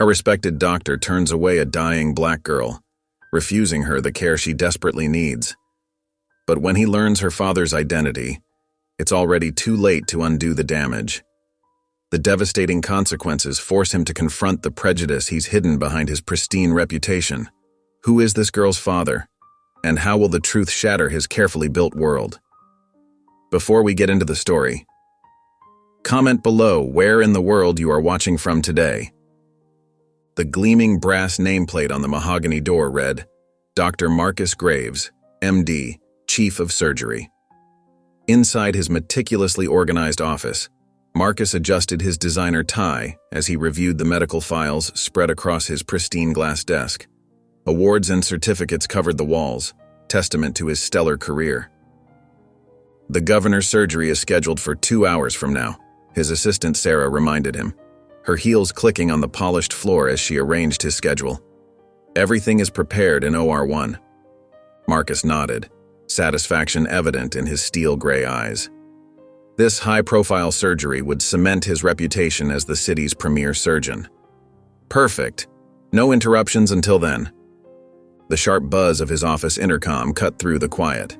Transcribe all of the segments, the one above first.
A respected doctor turns away a dying black girl, refusing her the care she desperately needs. But when he learns her father's identity, it's already too late to undo the damage. The devastating consequences force him to confront the prejudice he's hidden behind his pristine reputation. Who is this girl's father? And how will the truth shatter his carefully built world? Before we get into the story, comment below where in the world you are watching from today. The gleaming brass nameplate on the mahogany door read, Dr. Marcus Graves, MD, Chief of Surgery. Inside his meticulously organized office, Marcus adjusted his designer tie as he reviewed the medical files spread across his pristine glass desk. Awards and certificates covered the walls, testament to his stellar career. The governor's surgery is scheduled for 2 hours from now, his assistant Sarah reminded him, her heels clicking on the polished floor as she arranged his schedule. Everything is prepared in OR1. Marcus nodded, satisfaction evident in his steel-gray eyes. This high-profile surgery would cement his reputation as the city's premier surgeon. Perfect. No interruptions until then. The sharp buzz of his office intercom cut through the quiet.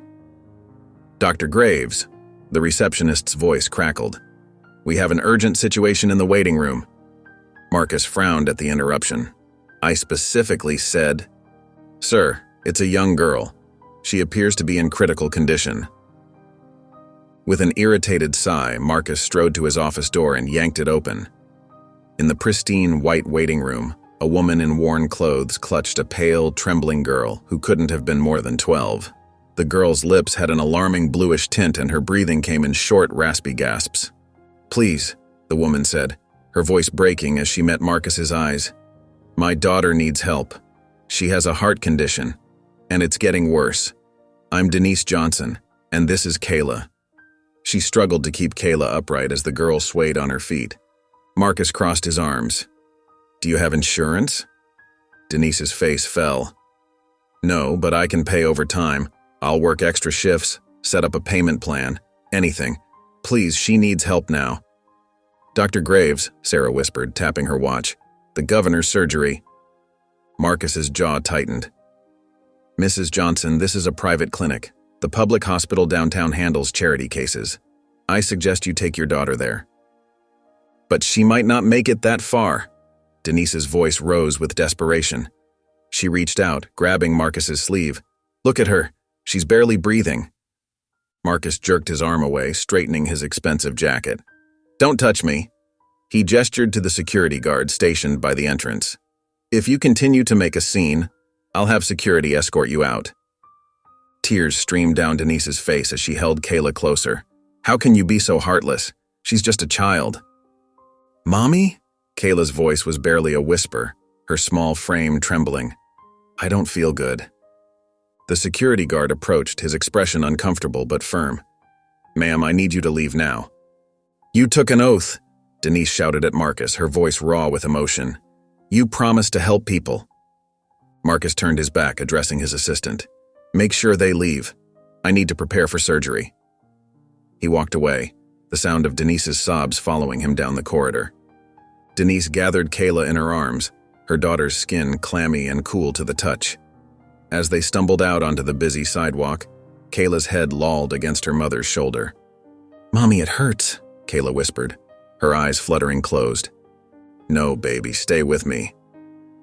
Dr. Graves, the receptionist's voice crackled. We have an urgent situation in the waiting room. Marcus frowned at the interruption. I specifically said, Sir, it's a young girl. She appears to be in critical condition. With an irritated sigh, Marcus strode to his office door and yanked it open. In the pristine white waiting room, a woman in worn clothes clutched a pale, trembling girl who couldn't have been more than 12. The girl's lips had an alarming bluish tint and her breathing came in short, raspy gasps. Please, the woman said, her voice breaking as she met Marcus's eyes. My daughter needs help. She has a heart condition, and it's getting worse. I'm Denise Johnson, and this is Kayla. She struggled to keep Kayla upright as the girl swayed on her feet. Marcus crossed his arms. Do you have insurance? Denise's face fell. No, but I can pay over time. I'll work extra shifts, set up a payment plan, anything. Please, she needs help now. Dr. Graves, Sarah whispered, tapping her watch. The governor's surgery. Marcus's jaw tightened. Mrs. Johnson, this is a private clinic. The public hospital downtown handles charity cases. I suggest you take your daughter there. But she might not make it that far. Denise's voice rose with desperation. She reached out, grabbing Marcus's sleeve. Look at her. She's barely breathing. Marcus jerked his arm away, straightening his expensive jacket. Don't touch me. He gestured to the security guard stationed by the entrance. If you continue to make a scene, I'll have security escort you out. Tears streamed down Denise's face as she held Kayla closer. How can you be so heartless? She's just a child. Mommy? Kayla's voice was barely a whisper, her small frame trembling. I don't feel good. The security guard approached, his expression uncomfortable but firm. Ma'am, I need you to leave now. You took an oath, Denise shouted at Marcus, her voice raw with emotion. You promised to help people. Marcus turned his back, addressing his assistant. Make sure they leave. I need to prepare for surgery. He walked away, the sound of Denise's sobs following him down the corridor. Denise gathered Kayla in her arms, her daughter's skin clammy and cool to the touch. As they stumbled out onto the busy sidewalk, Kayla's head lolled against her mother's shoulder. Mommy, it hurts, Kayla whispered, her eyes fluttering closed. No, baby, stay with me.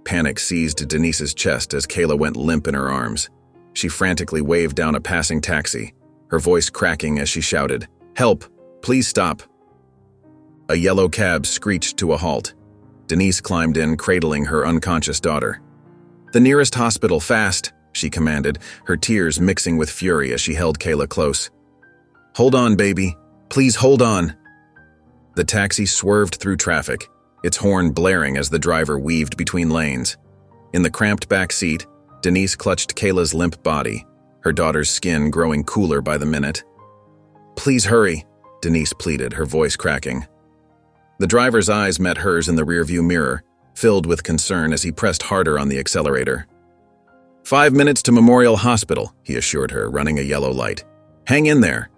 Panic seized Denise's chest as Kayla went limp in her arms. She frantically waved down a passing taxi, her voice cracking as she shouted, Help! Please stop! A yellow cab screeched to a halt. Denise climbed in, cradling her unconscious daughter. The nearest hospital, fast, she commanded, her tears mixing with fury as she held Kayla close. Hold on, baby. Please hold on. The taxi swerved through traffic, its horn blaring as the driver weaved between lanes. In the cramped back seat, Denise clutched Kayla's limp body, her daughter's skin growing cooler by the minute. Please hurry, Denise pleaded, her voice cracking. The driver's eyes met hers in the rearview mirror, filled with concern as he pressed harder on the accelerator. 5 minutes to Memorial Hospital, he assured her, running a yellow light. Hang in there.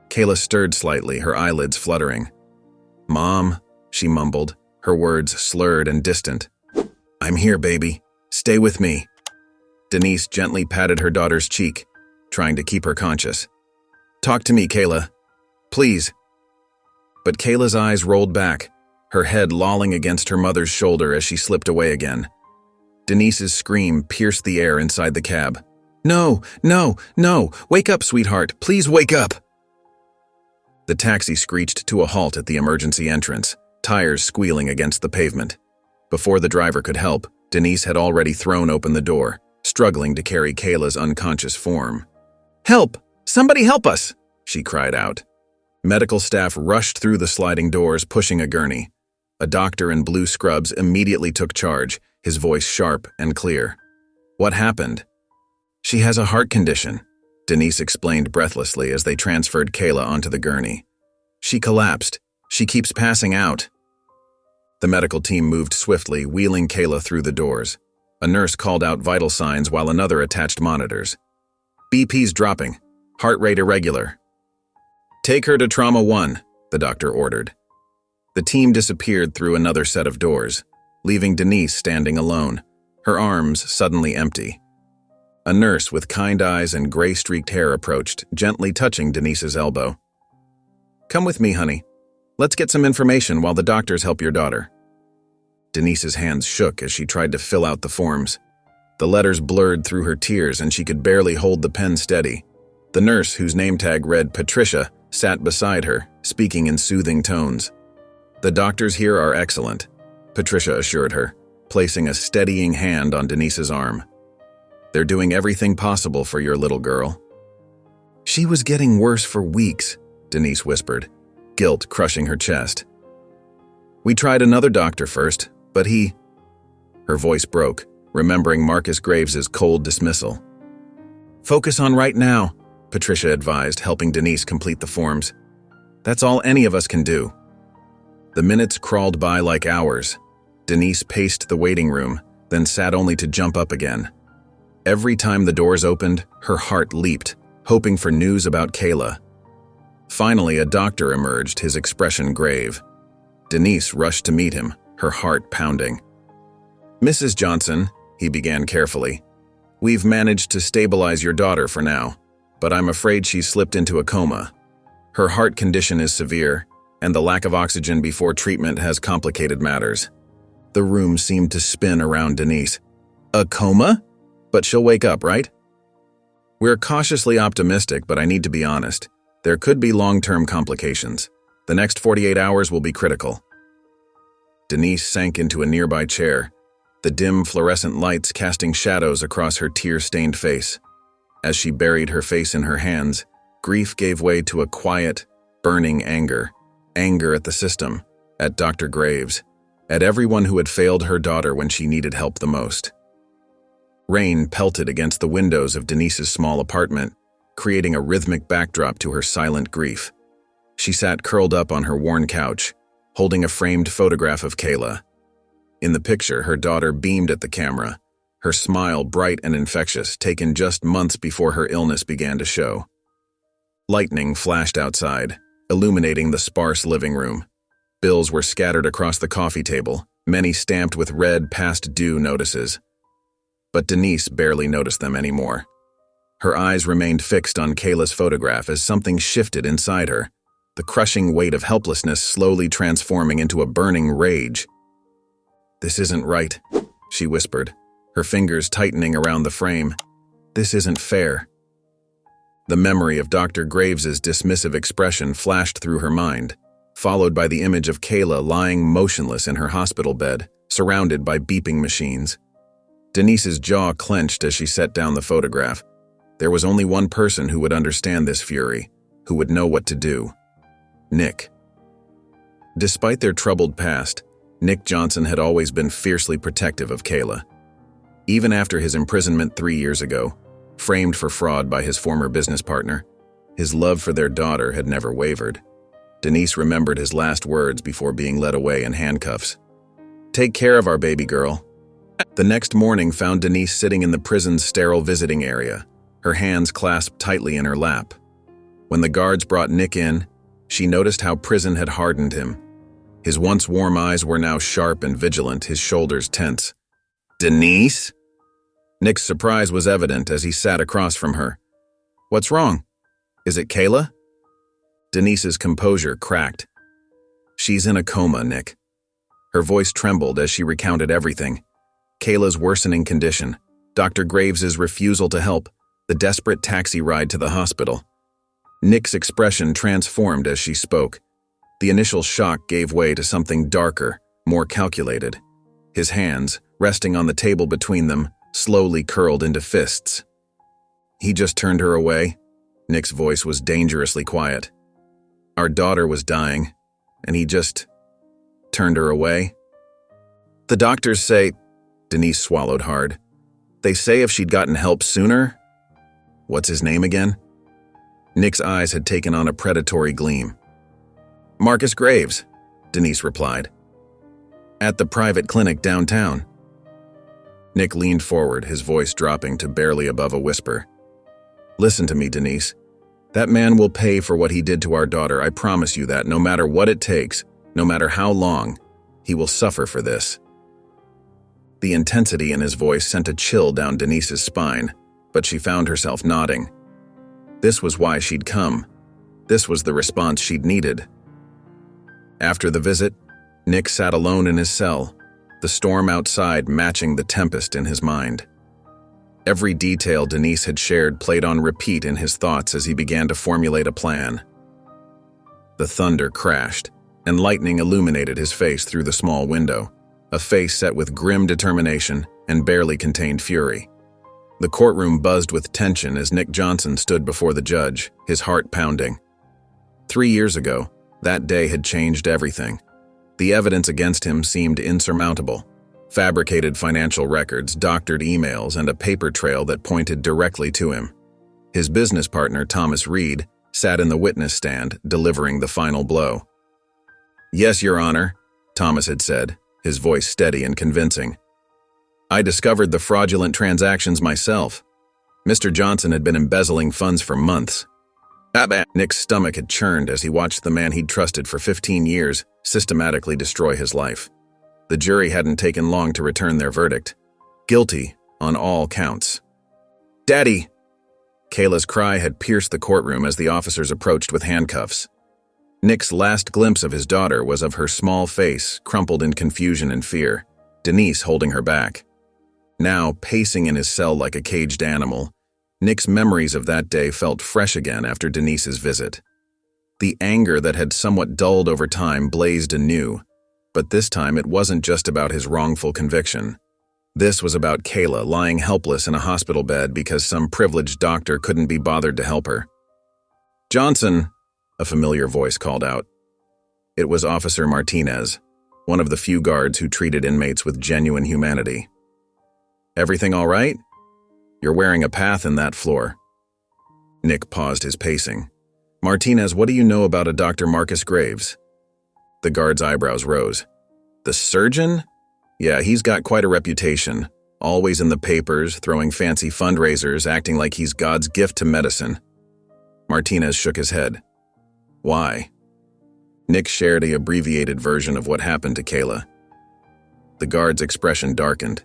Kayla stirred slightly, her eyelids fluttering. Mom, she mumbled, her words slurred and distant, I'm here, baby. Stay with me. Denise gently patted her daughter's cheek, trying to keep her conscious. Talk to me, Kayla. Please. But Kayla's eyes rolled back, her head lolling against her mother's shoulder as she slipped away again. Denise's scream pierced the air inside the cab. No, no, no! Wake up, sweetheart! Please wake up! The taxi screeched to a halt at the emergency entrance, tires squealing against the pavement. Before the driver could help, Denise had already thrown open the door, struggling to carry Kayla's unconscious form. Help! Somebody help us! She cried out. Medical staff rushed through the sliding doors, pushing a gurney. A doctor in blue scrubs immediately took charge, his voice sharp and clear. What happened? She has a heart condition, Denise explained breathlessly as they transferred Kayla onto the gurney. She collapsed. She keeps passing out. The medical team moved swiftly, wheeling Kayla through the doors. A nurse called out vital signs while another attached monitors. BP's dropping. Heart rate irregular. Take her to Trauma 1, the doctor ordered. The team disappeared through another set of doors, leaving Denise standing alone, her arms suddenly empty. A nurse with kind eyes and gray-streaked hair approached, gently touching Denise's elbow. Come with me, honey. Let's get some information while the doctors help your daughter. Denise's hands shook as she tried to fill out the forms. The letters blurred through her tears and she could barely hold the pen steady. The nurse, whose name tag read Patricia, sat beside her, speaking in soothing tones. The doctors here are excellent, Patricia assured her, placing a steadying hand on Denise's arm. They're doing everything possible for your little girl. She was getting worse for weeks, Denise whispered, guilt crushing her chest. We tried another doctor first, but he... Her voice broke, remembering Marcus Graves's cold dismissal. Focus on right now, Patricia advised, helping Denise complete the forms. That's all any of us can do. The minutes crawled by like hours. Denise paced the waiting room, then sat only to jump up again. Every time the doors opened, her heart leaped, hoping for news about Kayla. Finally, a doctor emerged, his expression grave. Denise rushed to meet him, her heart pounding. Mrs. Johnson, he began carefully, we've managed to stabilize your daughter for now, but I'm afraid she's slipped into a coma. Her heart condition is severe, and the lack of oxygen before treatment has complicated matters. The room seemed to spin around Denise. A coma? But she'll wake up, right? We're cautiously optimistic, but I need to be honest. There could be long-term complications. The next 48 hours will be critical. Denise sank into a nearby chair, the dim fluorescent lights casting shadows across her tear-stained face. As she buried her face in her hands, grief gave way to a quiet, burning anger. Anger at the system, at Dr. Graves, at everyone who had failed her daughter when she needed help the most. Rain pelted against the windows of Denise's small apartment, creating a rhythmic backdrop to her silent grief. She sat curled up on her worn couch, holding a framed photograph of Kayla. In the picture, her daughter beamed at the camera, her smile bright and infectious, taken just months before her illness began to show. Lightning flashed outside, illuminating the sparse living room. Bills were scattered across the coffee table, many stamped with red past due notices. But Denise barely noticed them anymore. Her eyes remained fixed on Kayla's photograph as something shifted inside her, the crushing weight of helplessness slowly transforming into a burning rage. This isn't right, she whispered, her fingers tightening around the frame. This isn't fair. The memory of Dr. Graves's dismissive expression flashed through her mind, followed by the image of Kayla lying motionless in her hospital bed, surrounded by beeping machines. Denise's jaw clenched as she set down the photograph. There was only one person who would understand this fury, who would know what to do. Nick. Despite their troubled past, Nick Johnson had always been fiercely protective of Kayla. Even after his imprisonment 3 years ago, framed for fraud by his former business partner, his love for their daughter had never wavered. Denise remembered his last words before being led away in handcuffs. Take care of our baby girl. The next morning found Denise sitting in the prison's sterile visiting area, her hands clasped tightly in her lap. When the guards brought Nick in, she noticed how prison had hardened him. His once warm eyes were now sharp and vigilant, his shoulders tense. Denise? Nick's surprise was evident as he sat across from her. What's wrong? Is it Kayla? Denise's composure cracked. She's in a coma, Nick. Her voice trembled as she recounted everything. Kayla's worsening condition, Dr. Graves's refusal to help, the desperate taxi ride to the hospital. Nick's expression transformed as she spoke. The initial shock gave way to something darker, more calculated. His hands, resting on the table between them, slowly curled into fists. He just turned her away. Nick's voice was dangerously quiet. Our daughter was dying, and he just turned her away. The doctors say, Denise swallowed hard. They say if she'd gotten help sooner. What's his name again? Nick's eyes had taken on a predatory gleam. Marcus Graves, Denise replied. At the private clinic downtown. Nick leaned forward, his voice dropping to barely above a whisper. Listen to me, Denise. That man will pay for what he did to our daughter, I promise you that, no matter what it takes, no matter how long, he will suffer for this. The intensity in his voice sent a chill down Denise's spine, but she found herself nodding. This was why she'd come. This was the response she'd needed. After the visit, Nick sat alone in his cell, the storm outside matching the tempest in his mind. Every detail Denise had shared played on repeat in his thoughts as he began to formulate a plan. The thunder crashed, and lightning illuminated his face through the small window, a face set with grim determination and barely contained fury. The courtroom buzzed with tension as Nick Johnson stood before the judge, his heart pounding. 3 years ago, that day had changed everything. The evidence against him seemed insurmountable. Fabricated financial records, doctored emails, and a paper trail that pointed directly to him. His business partner, Thomas Reed, sat in the witness stand, delivering the final blow. Yes, Your Honor, Thomas had said, his voice steady and convincing. I discovered the fraudulent transactions myself. Mr. Johnson had been embezzling funds for months. Nick's stomach had churned as he watched the man he'd trusted for 15 years systematically destroy his life. The jury hadn't taken long to return their verdict. Guilty on all counts. Daddy! Kayla's cry had pierced the courtroom as the officers approached with handcuffs. Nick's last glimpse of his daughter was of her small face, crumpled in confusion and fear, Denise holding her back. Now, pacing in his cell like a caged animal, Nick's memories of that day felt fresh again after Denise's visit. The anger that had somewhat dulled over time blazed anew, but this time it wasn't just about his wrongful conviction. This was about Kayla lying helpless in a hospital bed because some privileged doctor couldn't be bothered to help her. Johnson, a familiar voice called out. It was Officer Martinez, one of the few guards who treated inmates with genuine humanity. Everything all right? You're wearing a path in that floor. Nick paused his pacing. Martinez, what do you know about a Dr. Marcus Graves? The guard's eyebrows rose. The surgeon? Yeah, he's got quite a reputation. Always in the papers, throwing fancy fundraisers, acting like he's God's gift to medicine. Martinez shook his head. Why? Nick shared the abbreviated version of what happened to Kayla. The guard's expression darkened.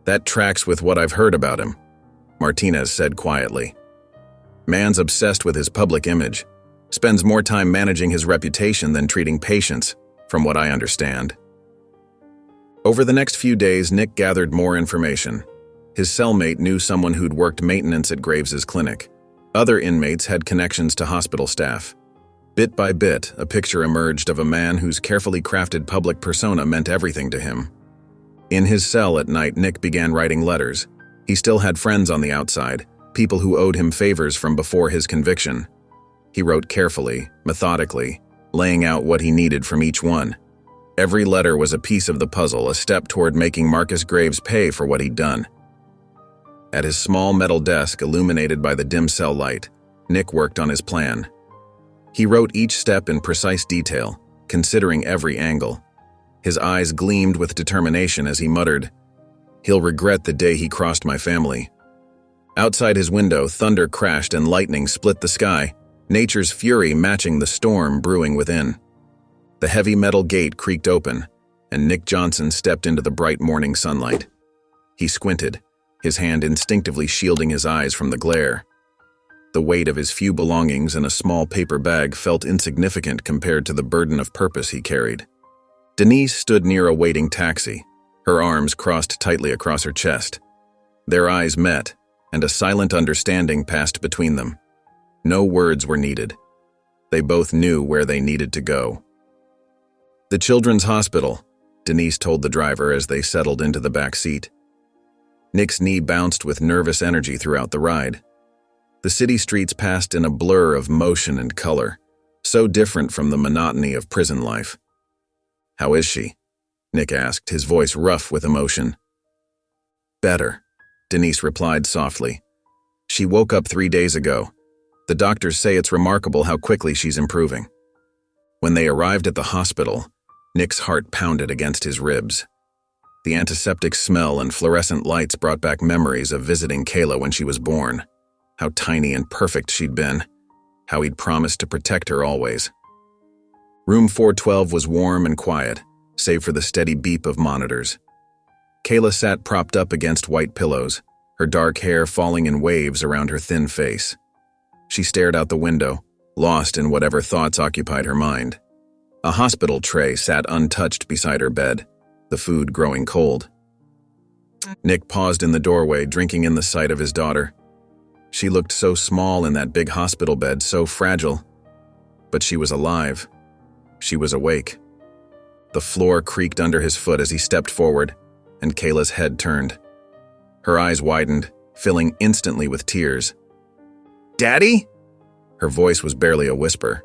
That tracks with what I've heard about him, Martinez said quietly. Man's obsessed with his public image. Spends more time managing his reputation than treating patients, from what I understand. Over the next few days, Nick gathered more information. His cellmate knew someone who'd worked maintenance at Graves's clinic. Other inmates had connections to hospital staff. Bit by bit, a picture emerged of a man whose carefully crafted public persona meant everything to him. In his cell at night, Nick began writing letters. He still had friends on the outside, people who owed him favors from before his conviction. He wrote carefully, methodically, laying out what he needed from each one. Every letter was a piece of the puzzle, a step toward making Marcus Graves pay for what he'd done. At his small metal desk, illuminated by the dim cell light, Nick worked on his plan. He wrote each step in precise detail, considering every angle. His eyes gleamed with determination as he muttered, "He'll regret the day he crossed my family." Outside his window, thunder crashed and lightning split the sky, nature's fury matching the storm brewing within. The heavy metal gate creaked open, and Nick Johnson stepped into the bright morning sunlight. He squinted, his hand instinctively shielding his eyes from the glare. The weight of his few belongings in a small paper bag felt insignificant compared to the burden of purpose he carried. Denise stood near a waiting taxi, her arms crossed tightly across her chest. Their eyes met, and a silent understanding passed between them. No words were needed. They both knew where they needed to go. "The Children's Hospital," Denise told the driver as they settled into the back seat. Nick's knee bounced with nervous energy throughout the ride. The city streets passed in a blur of motion and color, so different from the monotony of prison life. "How is she?" Nick asked, his voice rough with emotion. "Better," Denise replied softly. "She woke up 3 days ago. The doctors say it's remarkable how quickly she's improving." When they arrived at the hospital, Nick's heart pounded against his ribs. The antiseptic smell and fluorescent lights brought back memories of visiting Kayla when she was born. How tiny and perfect she'd been. How he'd promised to protect her always. Room 412 was warm and quiet, save for the steady beep of monitors. Kayla sat propped up against white pillows, her dark hair falling in waves around her thin face. She stared out the window, lost in whatever thoughts occupied her mind. A hospital tray sat untouched beside her bed, the food growing cold. Nick paused in the doorway, drinking in the sight of his daughter. She looked so small in that big hospital bed, so fragile. But she was alive. She was awake. The floor creaked under his foot as he stepped forward, and Kayla's head turned. Her eyes widened, filling instantly with tears. "Daddy?" Her voice was barely a whisper.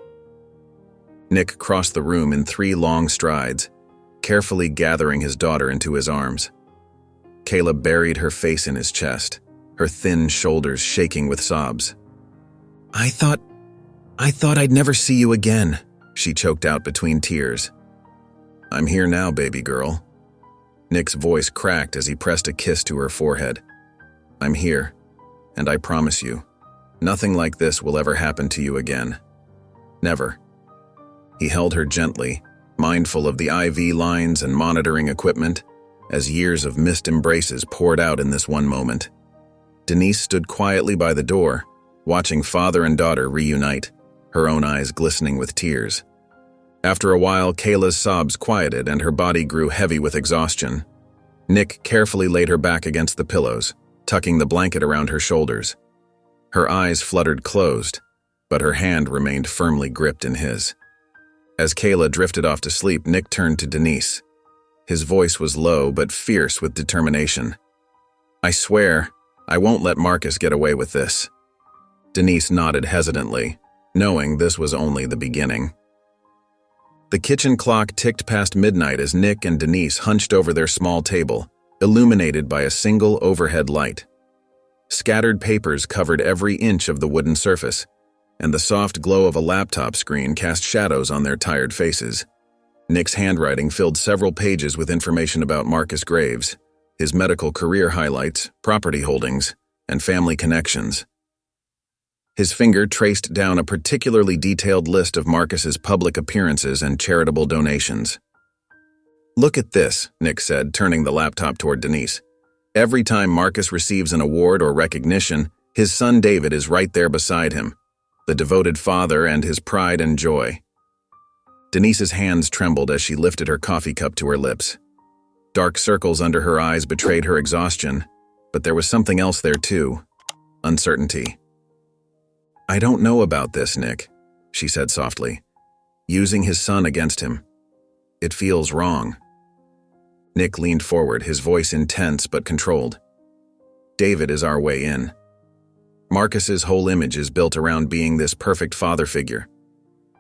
Nick crossed the room in 3 long strides, carefully gathering his daughter into his arms. Kayla buried her face in his chest, her thin shoulders shaking with sobs. I thought I'd never see you again," she choked out between tears. "I'm here now, baby girl." Nick's voice cracked as he pressed a kiss to her forehead. "I'm here, and I promise you, nothing like this will ever happen to you again. Never." He held her gently, mindful of the IV lines and monitoring equipment, as years of missed embraces poured out in this one moment. Denise stood quietly by the door, watching father and daughter reunite, her own eyes glistening with tears. After a while, Kayla's sobs quieted and her body grew heavy with exhaustion. Nick carefully laid her back against the pillows, tucking the blanket around her shoulders. Her eyes fluttered closed, but her hand remained firmly gripped in his. As Kayla drifted off to sleep, Nick turned to Denise. His voice was low but fierce with determination. "I swear, I won't let Marcus get away with this." Denise nodded hesitantly, knowing this was only the beginning. The kitchen clock ticked past midnight as Nick and Denise hunched over their small table, illuminated by a single overhead light. Scattered papers covered every inch of the wooden surface, and the soft glow of a laptop screen cast shadows on their tired faces. Nick's handwriting filled several pages with information about Marcus Graves, his medical career highlights, property holdings, and family connections. His finger traced down a particularly detailed list of Marcus's public appearances and charitable donations. "Look at this," Nick said, turning the laptop toward Denise. "Every time Marcus receives an award or recognition, his son David is right there beside him, the devoted father and his pride and joy." Denise's hands trembled as she lifted her coffee cup to her lips. Dark circles under her eyes betrayed her exhaustion, but there was something else there too: uncertainty. "I don't know about this, Nick," she said softly. "Using his son against him. It feels wrong." Nick leaned forward, his voice intense but controlled. "David is our way in. Marcus's whole image is built around being this perfect father figure,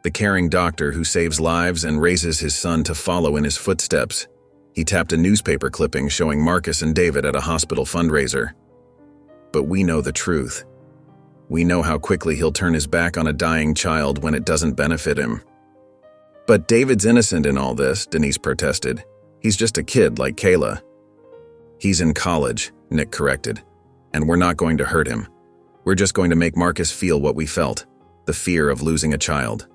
the caring doctor who saves lives and raises his son to follow in his footsteps." He tapped a newspaper clipping showing Marcus and David at a hospital fundraiser. "But we know the truth. We know how quickly he'll turn his back on a dying child when it doesn't benefit him." "But David's innocent in all this," Denise protested. "He's just a kid like Kayla." "He's in college," Nick corrected, "and we're not going to hurt him. We're just going to make Marcus feel what we felt, the fear of losing a child."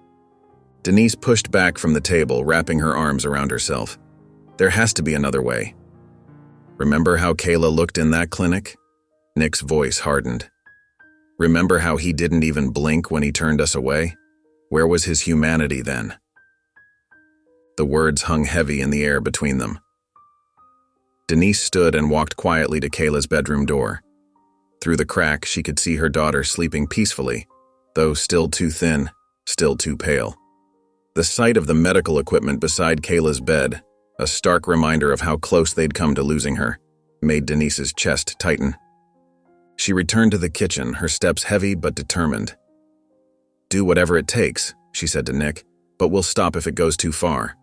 Denise pushed back from the table, wrapping her arms around herself. "There has to be another way." Remember how Kayla looked in that clinic? Nick's voice hardened. Remember how he didn't even blink when he turned us away? Where was his humanity then? The words hung heavy in the air between them. Denise stood and walked quietly to Kayla's bedroom door. Through the crack, she could see her daughter sleeping peacefully, though still too thin, still too pale. The sight of the medical equipment beside Kayla's bed, a stark reminder of how close they'd come to losing her, made Denise's chest tighten. She returned to the kitchen, her steps heavy but determined. "Do whatever it takes," she said to Nick, "but we'll stop if it goes too far."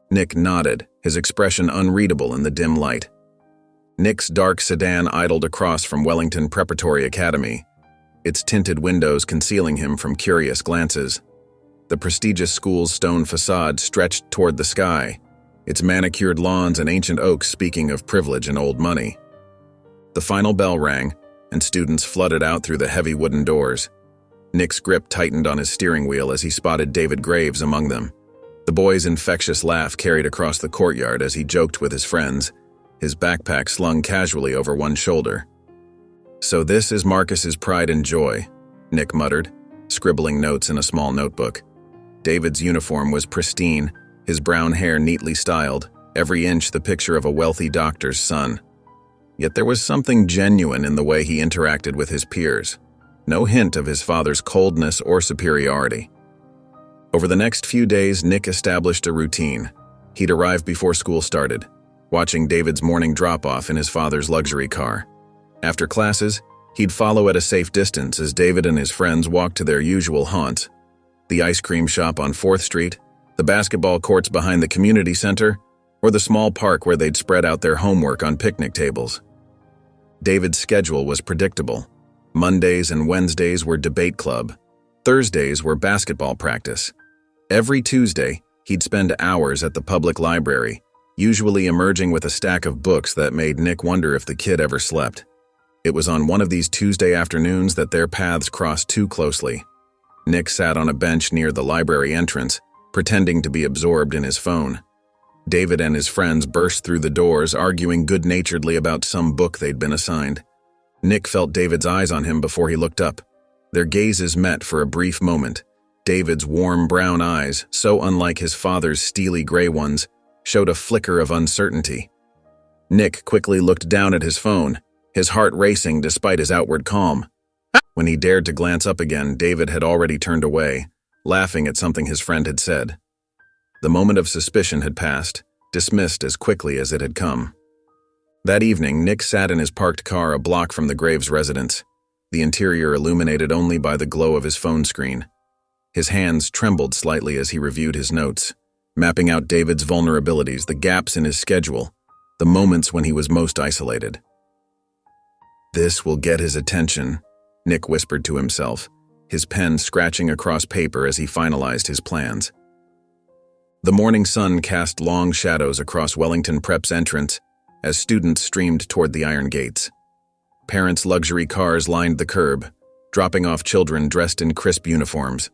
Nick nodded, his expression unreadable in the dim light. Nick's dark sedan idled across from Wellington Preparatory Academy, its tinted windows concealing him from curious glances. The prestigious school's stone facade stretched toward the sky, its manicured lawns and ancient oaks speaking of privilege and old money. The final bell rang, and students flooded out through the heavy wooden doors. Nick's grip tightened on his steering wheel as he spotted David Graves among them. The boy's infectious laugh carried across the courtyard as he joked with his friends, his backpack slung casually over one shoulder. "So this is Marcus's pride and joy," Nick muttered, scribbling notes in a small notebook. David's uniform was pristine, his brown hair neatly styled, every inch the picture of a wealthy doctor's son. Yet there was something genuine in the way he interacted with his peers. No hint of his father's coldness or superiority. Over the next few days, Nick established a routine. He'd arrive before school started, watching David's morning drop-off in his father's luxury car. After classes, he'd follow at a safe distance as David and his friends walked to their usual haunts: the ice cream shop on 4th Street, the basketball courts behind the community center, or the small park where they'd spread out their homework on picnic tables. David's schedule was predictable. Mondays and Wednesdays were debate club. Thursdays were basketball practice. Every Tuesday, he'd spend hours at the public library, usually emerging with a stack of books that made Nick wonder if the kid ever slept. It was on one of these Tuesday afternoons that their paths crossed too closely. Nick sat on a bench near the library entrance, pretending to be absorbed in his phone. David and his friends burst through the doors, arguing good-naturedly about some book they'd been assigned. Nick felt David's eyes on him before he looked up. Their gazes met for a brief moment. David's warm brown eyes, so unlike his father's steely gray ones, showed a flicker of uncertainty. Nick quickly looked down at his phone, his heart racing despite his outward calm. When he dared to glance up again, David had already turned away, laughing at something his friend had said. The moment of suspicion had passed, dismissed as quickly as it had come. That evening, Nick sat in his parked car a block from the Graves residence, the interior illuminated only by the glow of his phone screen. His hands trembled slightly as he reviewed his notes, mapping out David's vulnerabilities, the gaps in his schedule, the moments when he was most isolated. "This will get his attention," Nick whispered to himself, his pen scratching across paper as he finalized his plans. The morning sun cast long shadows across Wellington Prep's entrance as students streamed toward the iron gates. Parents' luxury cars lined the curb, dropping off children dressed in crisp uniforms.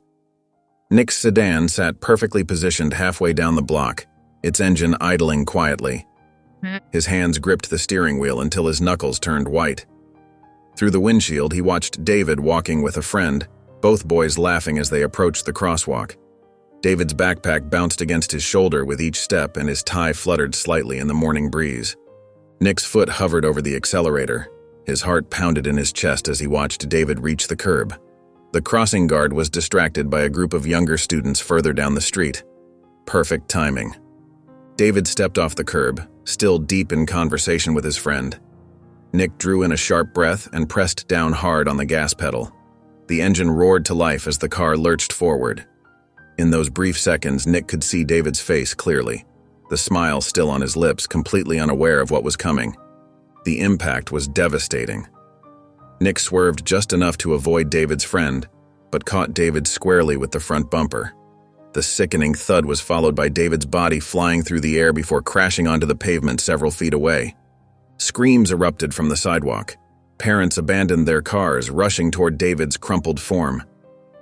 Nick's sedan sat perfectly positioned halfway down the block, its engine idling quietly. His hands gripped the steering wheel until his knuckles turned white. Through the windshield, he watched David walking with a friend, both boys laughing as they approached the crosswalk. David's backpack bounced against his shoulder with each step, and his tie fluttered slightly in the morning breeze. Nick's foot hovered over the accelerator. His heart pounded in his chest as he watched David reach the curb. The crossing guard was distracted by a group of younger students further down the street. Perfect timing. David stepped off the curb, still deep in conversation with his friend. Nick drew in a sharp breath and pressed down hard on the gas pedal. The engine roared to life as the car lurched forward. In those brief seconds, Nick could see David's face clearly, the smile still on his lips, completely unaware of what was coming. The impact was devastating. Nick swerved just enough to avoid David's friend, but caught David squarely with the front bumper. The sickening thud was followed by David's body flying through the air before crashing onto the pavement several feet away. Screams erupted from the sidewalk. Parents abandoned their cars, rushing toward David's crumpled form.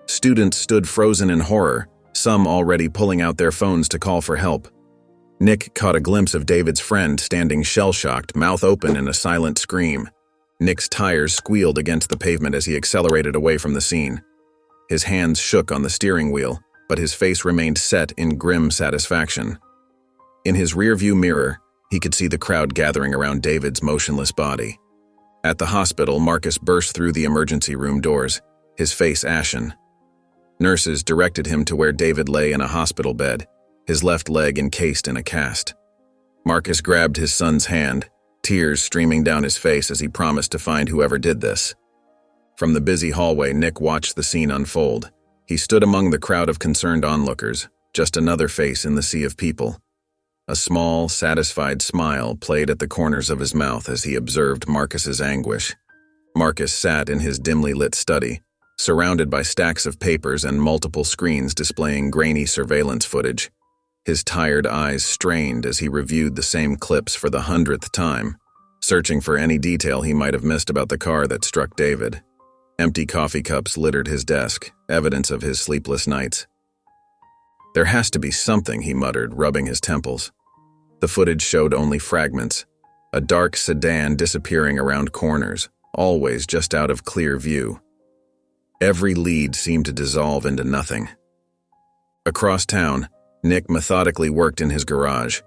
Students stood frozen in horror, some already pulling out their phones to call for help. Nick caught a glimpse of David's friend standing shell-shocked, mouth open in a silent scream. Nick's tires squealed against the pavement as he accelerated away from the scene. His hands shook on the steering wheel, but his face remained set in grim satisfaction. In his rearview mirror, he could see the crowd gathering around David's motionless body. At the hospital, Marcus burst through the emergency room doors, his face ashen. Nurses directed him to where David lay in a hospital bed, his left leg encased in a cast. Marcus grabbed his son's hand, tears streaming down his face as he promised to find whoever did this. From the busy hallway, Nick watched the scene unfold. He stood among the crowd of concerned onlookers, just another face in the sea of people. A small, satisfied smile played at the corners of his mouth as he observed Marcus's anguish. Marcus sat in his dimly lit study, surrounded by stacks of papers and multiple screens displaying grainy surveillance footage. His tired eyes strained as he reviewed the same clips for the 100th time, searching for any detail he might have missed about the car that struck David. Empty coffee cups littered his desk, evidence of his sleepless nights. "There has to be something," he muttered, rubbing his temples. The footage showed only fragments, a dark sedan disappearing around corners, always just out of clear view. Every lead seemed to dissolve into nothing. Across town, Nick methodically worked in his garage.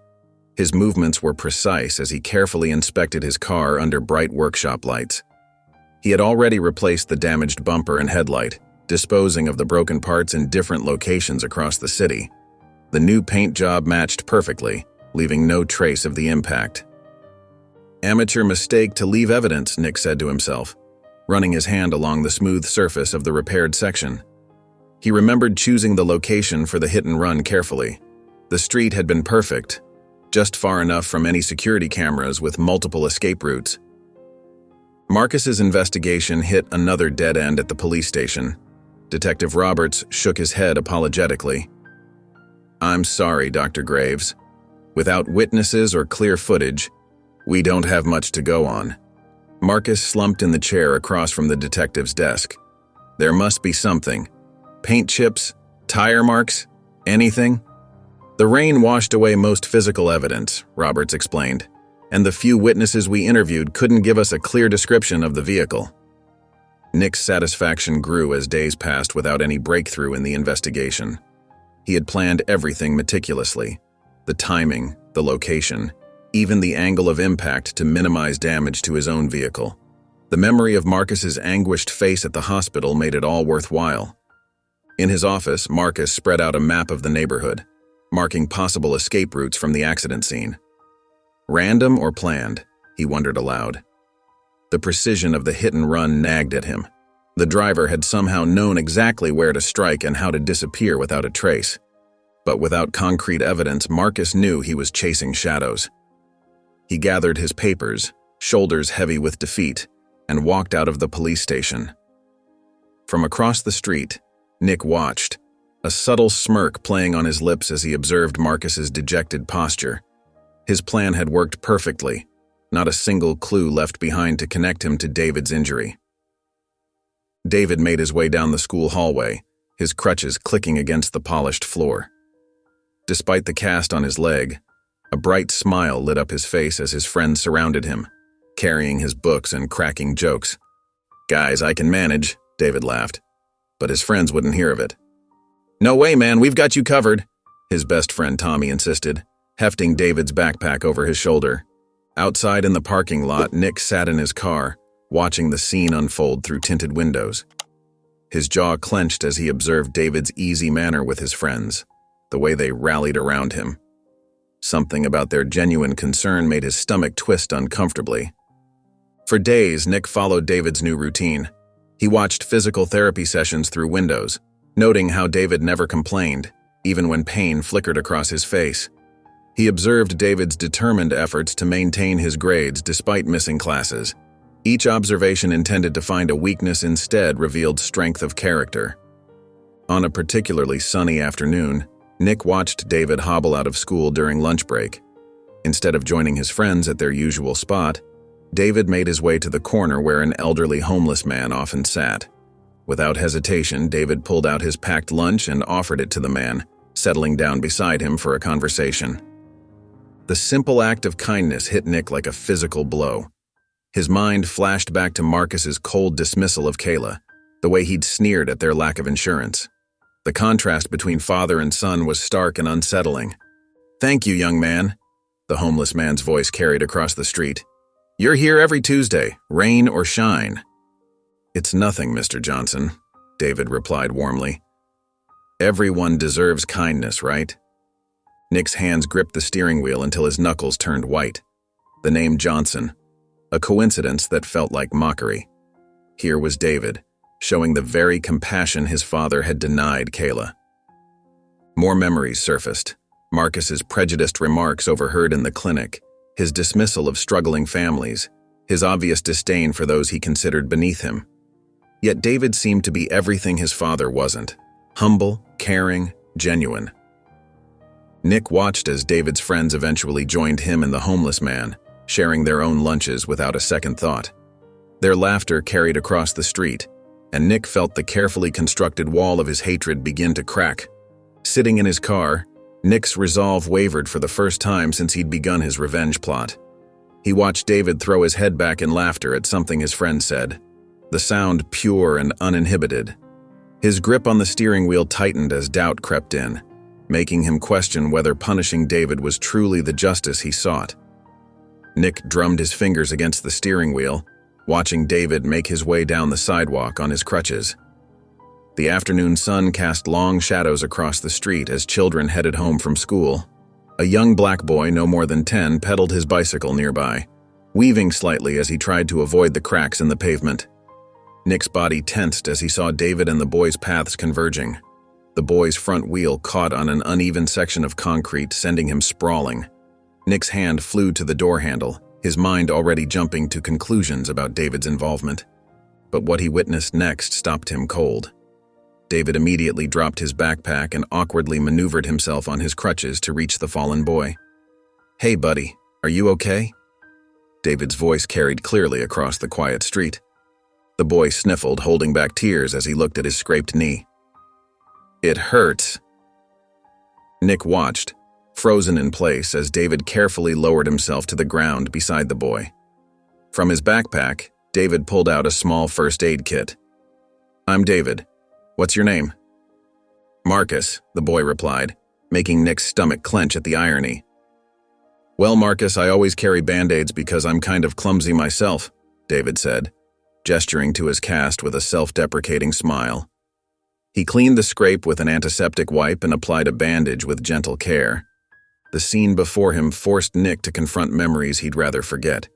His movements were precise as he carefully inspected his car under bright workshop lights. He had already replaced the damaged bumper and headlight, disposing of the broken parts in different locations across the city. The new paint job matched perfectly, leaving no trace of the impact. "Amateur mistake to leave evidence," Nick said to himself, running his hand along the smooth surface of the repaired section. He remembered choosing the location for the hit and run carefully. The street had been perfect, just far enough from any security cameras with multiple escape routes. Marcus's investigation hit another dead end at the police station. Detective Roberts shook his head apologetically. "I'm sorry, Dr. Graves. Without witnesses or clear footage, we don't have much to go on." Marcus slumped in the chair across from the detective's desk. "There must be something. Paint chips, tire marks, anything?" "The rain washed away most physical evidence," Roberts explained, "and the few witnesses we interviewed couldn't give us a clear description of the vehicle." Nick's satisfaction grew as days passed without any breakthrough in the investigation. He had planned everything meticulously: the timing, the location, even the angle of impact to minimize damage to his own vehicle. The memory of Marcus's anguished face at the hospital made it all worthwhile. In his office, Marcus spread out a map of the neighborhood, marking possible escape routes from the accident scene. Random or planned, he wondered aloud. The precision of the hit and run nagged at him. The driver had somehow known exactly where to strike and how to disappear without a trace. But without concrete evidence, Marcus knew he was chasing shadows. He gathered his papers, shoulders heavy with defeat, and walked out of the police station. From across the street, Nick watched, a subtle smirk playing on his lips as he observed Marcus's dejected posture. His plan had worked perfectly, not a single clue left behind to connect him to David's injury. David made his way down the school hallway, his crutches clicking against the polished floor. Despite the cast on his leg, a bright smile lit up his face as his friends surrounded him, carrying his books and cracking jokes. "Guys, I can manage," David laughed, but his friends wouldn't hear of it. "No way, man, we've got you covered," his best friend Tommy insisted, hefting David's backpack over his shoulder. Outside in the parking lot, Nick sat in his car, watching the scene unfold through tinted windows. His jaw clenched as he observed David's easy manner with his friends, the way they rallied around him. Something about their genuine concern made his stomach twist uncomfortably. For days, Nick followed David's new routine. He watched physical therapy sessions through windows, noting how David never complained, even when pain flickered across his face. He observed David's determined efforts to maintain his grades despite missing classes. Each observation intended to find a weakness instead revealed strength of character. On a particularly sunny afternoon, Nick watched David hobble out of school during lunch break. Instead of joining his friends at their usual spot, David made his way to the corner where an elderly homeless man often sat. Without hesitation, David pulled out his packed lunch and offered it to the man, settling down beside him for a conversation. The simple act of kindness hit Nick like a physical blow. His mind flashed back to Marcus's cold dismissal of Kayla, the way he'd sneered at their lack of insurance. The contrast between father and son was stark and unsettling. "Thank you, young man," the homeless man's voice carried across the street. "You're here every Tuesday, rain or shine." "It's nothing, Mr. Johnson," David replied warmly. "Everyone deserves kindness, right?" Nick's hands gripped the steering wheel until his knuckles turned white. The name Johnson, a coincidence that felt like mockery. Here was David, showing the very compassion his father had denied Kayla. More memories surfaced. Marcus's prejudiced remarks overheard in the clinic, his dismissal of struggling families, his obvious disdain for those he considered beneath him. Yet David seemed to be everything his father wasn't: humble, caring, genuine. Nick watched as David's friends eventually joined him and the homeless man, sharing their own lunches without a second thought. Their laughter carried across the street, and Nick felt the carefully constructed wall of his hatred begin to crack. Sitting in his car, Nick's resolve wavered for the first time since he'd begun his revenge plot. He watched David throw his head back in laughter at something his friend said, the sound pure and uninhibited. His grip on the steering wheel tightened as doubt crept in, making him question whether punishing David was truly the justice he sought. Nick drummed his fingers against the steering wheel, watching David make his way down the sidewalk on his crutches. The afternoon sun cast long shadows across the street as children headed home from school. A young black boy, no more than 10, pedaled his bicycle nearby, weaving slightly as he tried to avoid the cracks in the pavement. Nick's body tensed as he saw David and the boy's paths converging. The boy's front wheel caught on an uneven section of concrete, sending him sprawling. Nick's hand flew to the door handle, his mind already jumping to conclusions about David's involvement. But what he witnessed next stopped him cold. David immediately dropped his backpack and awkwardly maneuvered himself on his crutches to reach the fallen boy. "Hey, buddy, are you okay?" David's voice carried clearly across the quiet street. The boy sniffled, holding back tears as he looked at his scraped knee. "It hurts." Nick watched, frozen in place, as David carefully lowered himself to the ground beside the boy. From his backpack, David pulled out a small first aid kit. "I'm David. What's your name?" "Marcus," the boy replied, making Nick's stomach clench at the irony. "Well, Marcus, I always carry Band-Aids because I'm kind of clumsy myself," David said, gesturing to his cast with a self-deprecating smile. He cleaned the scrape with an antiseptic wipe and applied a bandage with gentle care. The scene before him forced Nick to confront memories he'd rather forget.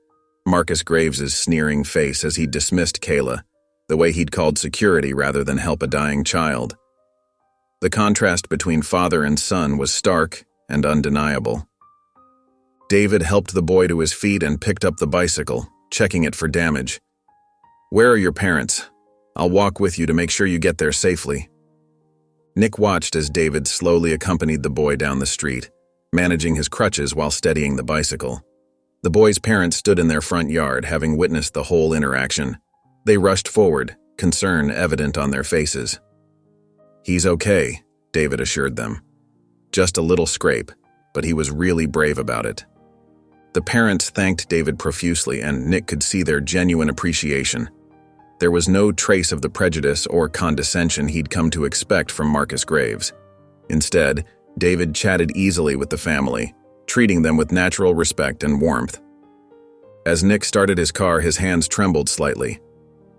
Marcus Graves's sneering face as he dismissed Kayla, the way he'd called security rather than help a dying child. The contrast between father and son was stark and undeniable. David helped the boy to his feet and picked up the bicycle, checking it for damage. "Where are your parents? I'll walk with you to make sure you get there safely." Nick watched as David slowly accompanied the boy down the street, managing his crutches while steadying the bicycle. The boy's parents stood in their front yard, having witnessed the whole interaction. They rushed forward, concern evident on their faces. "He's okay," David assured them. "Just a little scrape, but he was really brave about it." The parents thanked David profusely, and Nick could see their genuine appreciation. There was no trace of the prejudice or condescension he'd come to expect from Marcus Graves. Instead, David chatted easily with the family, treating them with natural respect and warmth. As Nick started his car, his hands trembled slightly.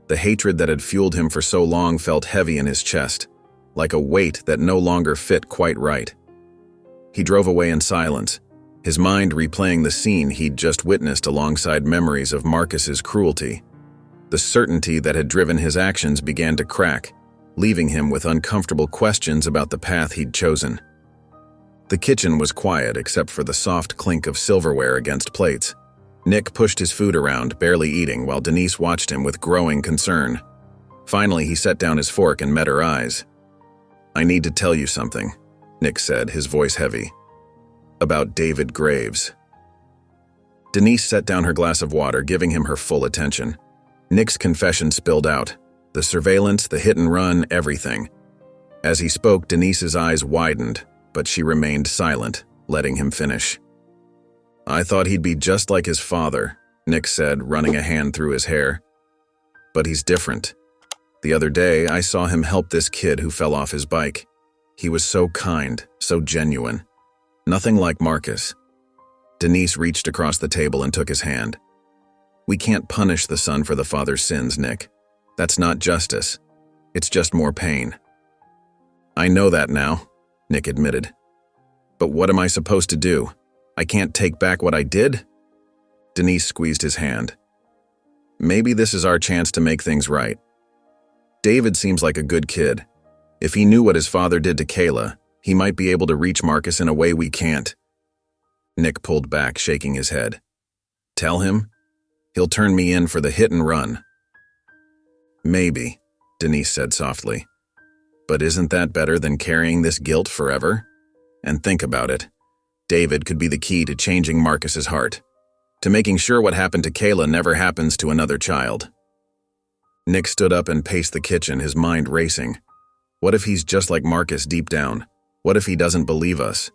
The hatred that had fueled him for so long felt heavy in his chest, like a weight that no longer fit quite right. He drove away in silence, his mind replaying the scene he'd just witnessed alongside memories of Marcus's cruelty. The certainty that had driven his actions began to crack, leaving him with uncomfortable questions about the path he'd chosen. The kitchen was quiet except for the soft clink of silverware against plates. Nick pushed his food around, barely eating, while Denise watched him with growing concern. Finally, he set down his fork and met her eyes. "I need to tell you something," Nick said, his voice heavy. "About David Graves." Denise set down her glass of water, giving him her full attention. Nick's confession spilled out. The surveillance, the hit and run, everything. As he spoke, Denise's eyes widened, but she remained silent, letting him finish. I thought he'd be just like his father, Nick said, running a hand through his hair. But he's different. The other day, I saw him help this kid who fell off his bike. He was so kind, so genuine. Nothing like Marcus. Denise reached across the table and took his hand. We can't punish the son for the father's sins, Nick. That's not justice. It's just more pain. I know that now, Nick admitted. But what am I supposed to do? I can't take back what I did? Denise squeezed his hand. Maybe this is our chance to make things right. David seems like a good kid. If he knew what his father did to Kayla, he might be able to reach Marcus in a way we can't. Nick pulled back, shaking his head. Tell him? He'll turn me in for the hit and run. Maybe, Denise said softly. But isn't that better than carrying this guilt forever? And think about it. David could be the key to changing Marcus's heart, to making sure what happened to Kayla never happens to another child. Nick stood up and paced the kitchen, his mind racing. What if he's just like Marcus deep down? What if he doesn't believe us?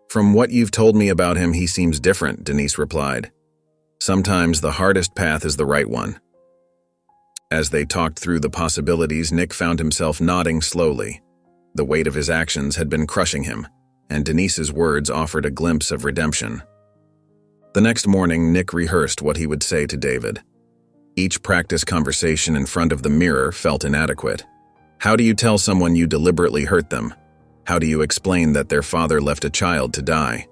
From what you've told me about him, he seems different, Denise replied. Sometimes the hardest path is the right one. As they talked through the possibilities, Nick found himself nodding slowly. The weight of his actions had been crushing him, and Denise's words offered a glimpse of redemption. The next morning, Nick rehearsed what he would say to David. Each practice conversation in front of the mirror felt inadequate. How do you tell someone you deliberately hurt them? How do you explain that their father left a child to die?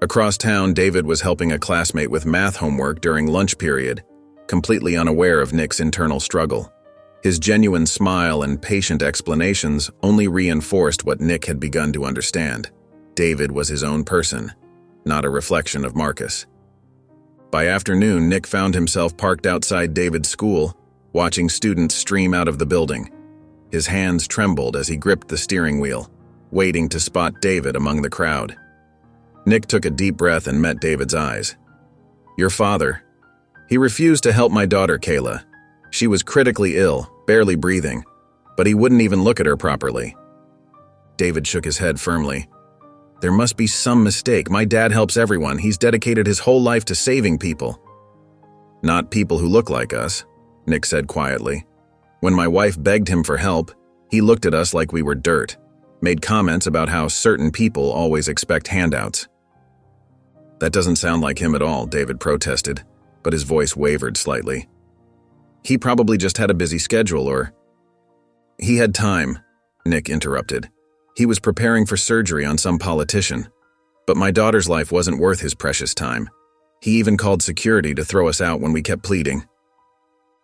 Across town, David was helping a classmate with math homework during lunch period, completely unaware of Nick's internal struggle. His genuine smile and patient explanations only reinforced what Nick had begun to understand. David was his own person, not a reflection of Marcus. By afternoon, Nick found himself parked outside David's school, watching students stream out of the building. His hands trembled as he gripped the steering wheel, waiting to spot David among the crowd. Nick took a deep breath and met David's eyes. Your father. He refused to help my daughter, Kayla. She was critically ill, barely breathing, but he wouldn't even look at her properly. David shook his head firmly. There must be some mistake. My dad helps everyone. He's dedicated his whole life to saving people. Not people who look like us, Nick said quietly. When my wife begged him for help, he looked at us like we were dirt, made comments about how certain people always expect handouts. That doesn't sound like him at all, David protested, but his voice wavered slightly. He probably just had a busy schedule, or... He had time, Nick interrupted. He was preparing for surgery on some politician. But my daughter's life wasn't worth his precious time. He even called security to throw us out when we kept pleading.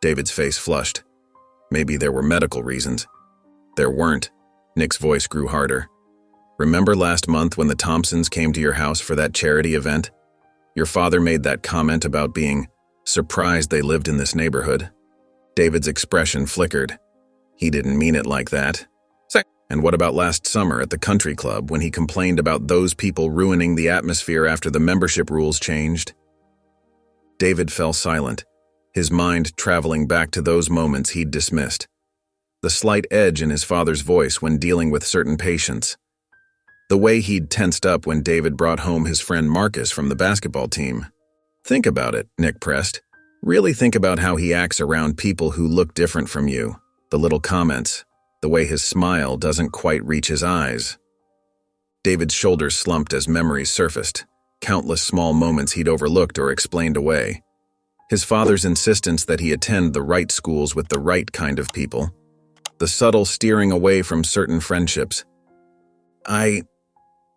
David's face flushed. Maybe there were medical reasons. There weren't. Nick's voice grew harder. Remember last month when the Thompsons came to your house for that charity event? Your father made that comment about being surprised they lived in this neighborhood. David's expression flickered. He didn't mean it like that. And what about last summer at the country club when he complained about those people ruining the atmosphere after the membership rules changed? David fell silent, his mind traveling back to those moments he'd dismissed. The slight edge in his father's voice when dealing with certain patients. The way he'd tensed up when David brought home his friend Marcus from the basketball team. Think about it, Nick pressed. Really think about how he acts around people who look different from you. The little comments, the way his smile doesn't quite reach his eyes. David's shoulders slumped as memories surfaced, countless small moments he'd overlooked or explained away. His father's insistence that he attend the right schools with the right kind of people. The subtle steering away from certain friendships.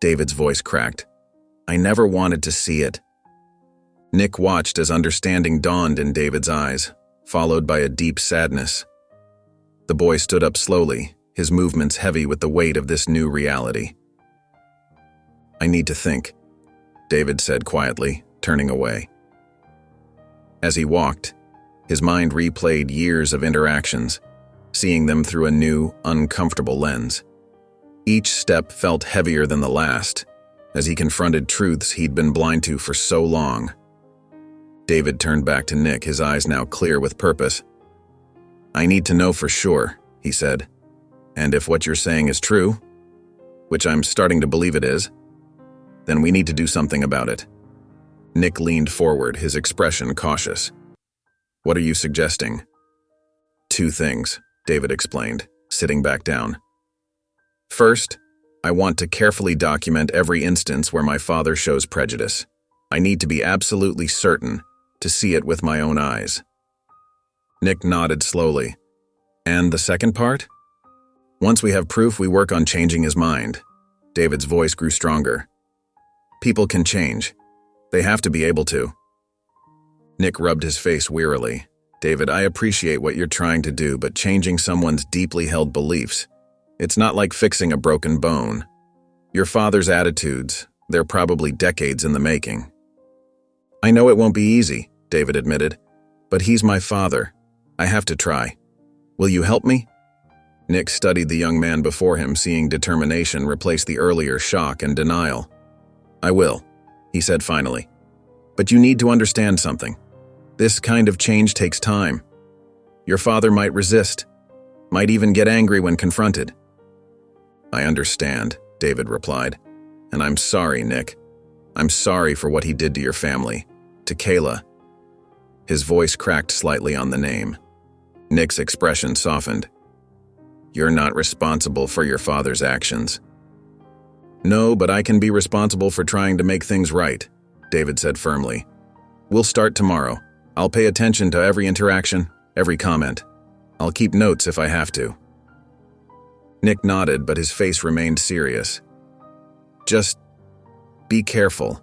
David's voice cracked. I never wanted to see it. Nick watched as understanding dawned in David's eyes, followed by a deep sadness. The boy stood up slowly, his movements heavy with the weight of this new reality. I need to think, David said quietly, turning away. As he walked, his mind replayed years of interactions, seeing them through a new, uncomfortable lens. Each step felt heavier than the last, as he confronted truths he'd been blind to for so long. David turned back to Nick, his eyes now clear with purpose. I need to know for sure, he said. And if what you're saying is true, which I'm starting to believe it is, then we need to do something about it. Nick leaned forward, his expression cautious. What are you suggesting? Two things, David explained, sitting back down. First, I want to carefully document every instance where my father shows prejudice. I need to be absolutely certain to see it with my own eyes. Nick nodded slowly. And the second part? Once we have proof, we work on changing his mind. David's voice grew stronger. People can change. They have to be able to. Nick rubbed his face wearily. David, I appreciate what you're trying to do, but changing someone's deeply held beliefs, it's not like fixing a broken bone. Your father's attitudes, they're probably decades in the making. I know it won't be easy, David admitted, but he's my father. I have to try. Will you help me? Nick studied the young man before him, seeing determination replace the earlier shock and denial. I will, he said finally. But you need to understand something. This kind of change takes time. Your father might resist, might even get angry when confronted. I understand, David replied. And I'm sorry, Nick. I'm sorry for what he did to your family, to Kayla. His voice cracked slightly on the name. Nick's expression softened. You're not responsible for your father's actions. No, but I can be responsible for trying to make things right, David said firmly. We'll start tomorrow. I'll pay attention to every interaction, every comment. I'll keep notes if I have to. Nick nodded, but his face remained serious. Just be careful.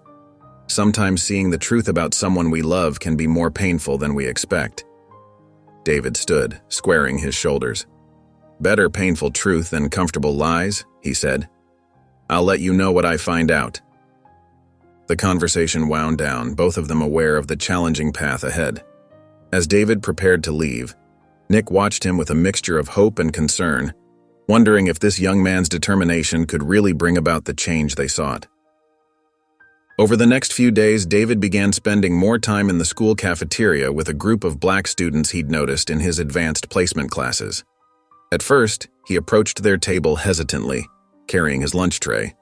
Sometimes seeing the truth about someone we love can be more painful than we expect. David stood, squaring his shoulders. Better painful truth than comfortable lies, he said. I'll let you know what I find out. The conversation wound down, both of them aware of the challenging path ahead. As David prepared to leave, Nick watched him with a mixture of hope and concern, wondering if this young man's determination could really bring about the change they sought. Over the next few days, David began spending more time in the school cafeteria with a group of black students he'd noticed in his advanced placement classes. At first, he approached their table hesitantly, carrying his lunch tray.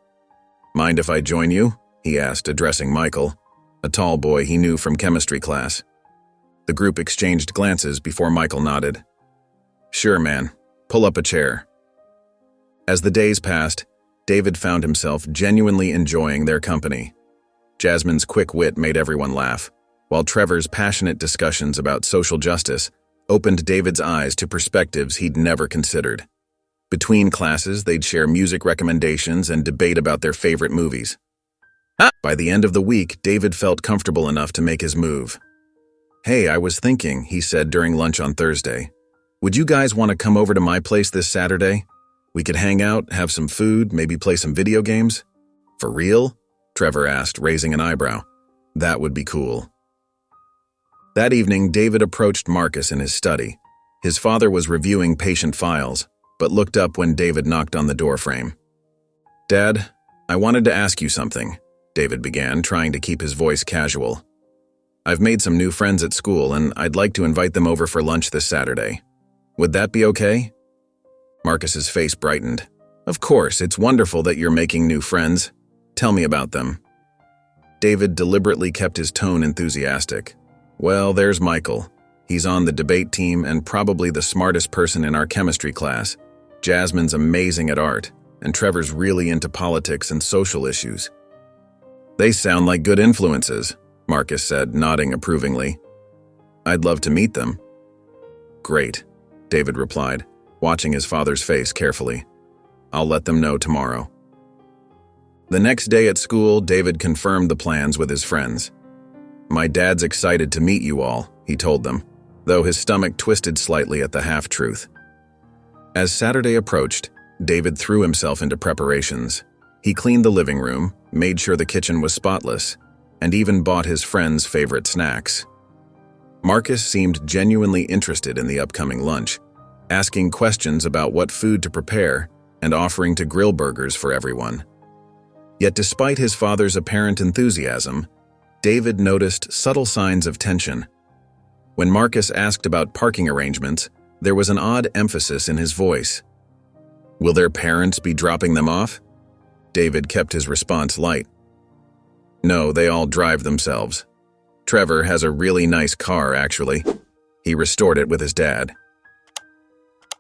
Mind if I join you? He asked, addressing Michael, a tall boy he knew from chemistry class. The group exchanged glances before Michael nodded. Sure, man. Pull up a chair. As the days passed, David found himself genuinely enjoying their company. Jasmine's quick wit made everyone laugh, while Trevor's passionate discussions about social justice opened David's eyes to perspectives he'd never considered. Between classes, they'd share music recommendations and debate about their favorite movies. By the end of the week, David felt comfortable enough to make his move. Hey, I was thinking, he said during lunch on Thursday. Would you guys want to come over to my place this Saturday? We could hang out, have some food, maybe play some video games? For real? Trevor asked, raising an eyebrow. That would be cool. That evening, David approached Marcus in his study. His father was reviewing patient files, but looked up when David knocked on the doorframe. Dad, I wanted to ask you something, David began, trying to keep his voice casual. I've made some new friends at school, and I'd like to invite them over for lunch this Saturday. Would that be okay? Marcus's face brightened. Of course, it's wonderful that you're making new friends. Tell me about them. David deliberately kept his tone enthusiastic. Well, there's Michael. He's on the debate team and probably the smartest person in our chemistry class. Jasmine's amazing at art, and Trevor's really into politics and social issues. They sound like good influences, Marcus said, nodding approvingly. I'd love to meet them. Great, David replied, watching his father's face carefully. I'll let them know tomorrow. The next day at school, David confirmed the plans with his friends. My dad's excited to meet you all, he told them, though his stomach twisted slightly at the half-truth. As Saturday approached, David threw himself into preparations. He cleaned the living room, made sure the kitchen was spotless, and even bought his friends' favorite snacks. Marcus seemed genuinely interested in the upcoming lunch, asking questions about what food to prepare and offering to grill burgers for everyone. Yet despite his father's apparent enthusiasm, David noticed subtle signs of tension. When Marcus asked about parking arrangements, there was an odd emphasis in his voice. Will their parents be dropping them off? David kept his response light. No, they all drive themselves. Trevor has a really nice car, actually. He restored it with his dad.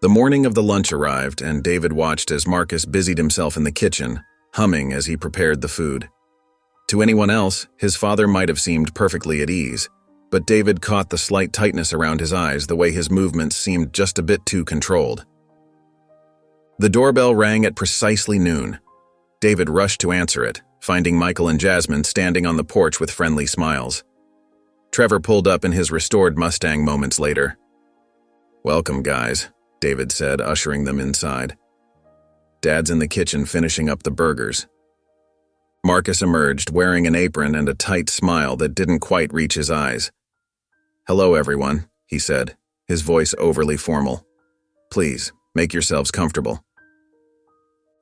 The morning of the lunch arrived, and David watched as Marcus busied himself in the kitchen, humming as he prepared the food. To anyone else, his father might have seemed perfectly at ease, but David caught the slight tightness around his eyes, the way his movements seemed just a bit too controlled. The doorbell rang at precisely noon. David rushed to answer it, finding Michael and Jasmine standing on the porch with friendly smiles. Trevor pulled up in his restored Mustang moments later. "Welcome, guys," David said, ushering them inside. "Dad's in the kitchen finishing up the burgers." Marcus emerged, wearing an apron and a tight smile that didn't quite reach his eyes. "Hello, everyone," he said, his voice overly formal. "Please, make yourselves comfortable."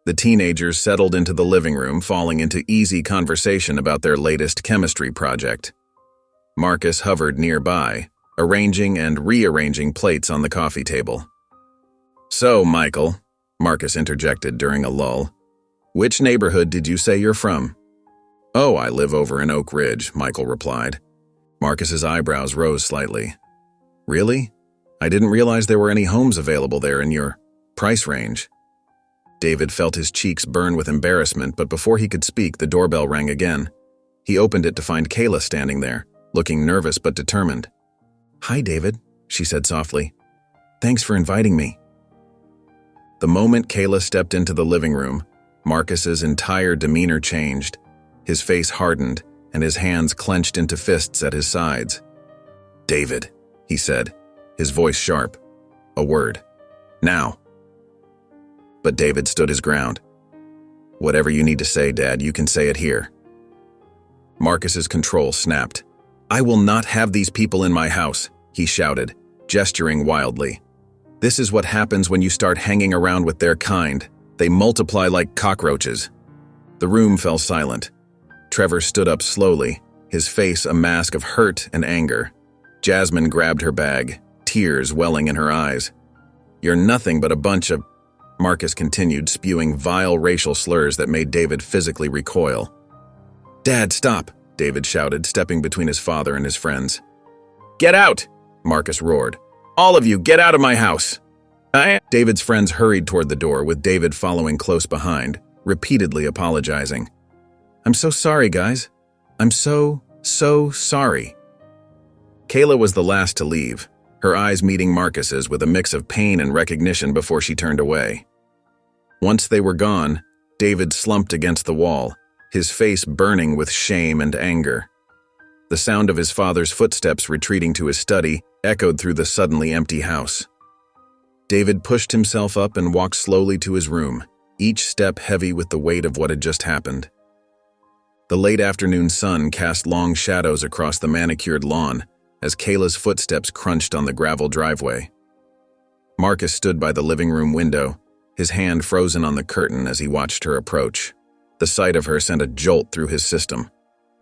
The teenagers settled into the living room, falling into easy conversation about their latest chemistry project. Marcus hovered nearby, arranging and rearranging plates on the coffee table. "So, Michael," Marcus interjected during a lull, "which neighborhood did you say you're from?" "Oh, I live over in Oak Ridge," Michael replied. Marcus's eyebrows rose slightly. "Really? I didn't realize there were any homes available there in your price range." David felt his cheeks burn with embarrassment, but before he could speak, the doorbell rang again. He opened it to find Kayla standing there, looking nervous but determined. "Hi, David," she said softly. "Thanks for inviting me." The moment Kayla stepped into the living room, Marcus's entire demeanor changed. His face hardened, and his hands clenched into fists at his sides. "David," he said, his voice sharp. "A word. Now." But David stood his ground. "Whatever you need to say, Dad, you can say it here." Marcus's control snapped. "I will not have these people in my house," he shouted, gesturing wildly. "This is what happens when you start hanging around with their kind. They multiply like cockroaches." The room fell silent. Trevor stood up slowly, his face a mask of hurt and anger. Jasmine grabbed her bag, tears welling in her eyes. "You're nothing but a bunch of—" Marcus continued, spewing vile racial slurs that made David physically recoil. "Dad, stop!" David shouted, stepping between his father and his friends. "Get out!" Marcus roared. "All of you, get out of my house!" David's friends hurried toward the door, with David following close behind, repeatedly apologizing. "I'm so sorry, guys. I'm so sorry." Kayla was the last to leave, her eyes meeting Marcus's with a mix of pain and recognition before she turned away. Once they were gone, David slumped against the wall, his face burning with shame and anger. The sound of his father's footsteps retreating to his study echoed through the suddenly empty house. David pushed himself up and walked slowly to his room, each step heavy with the weight of what had just happened. The late afternoon sun cast long shadows across the manicured lawn as Kayla's footsteps crunched on the gravel driveway. Marcus stood by the living room window, his hand frozen on the curtain as he watched her approach. The sight of her sent a jolt through his system.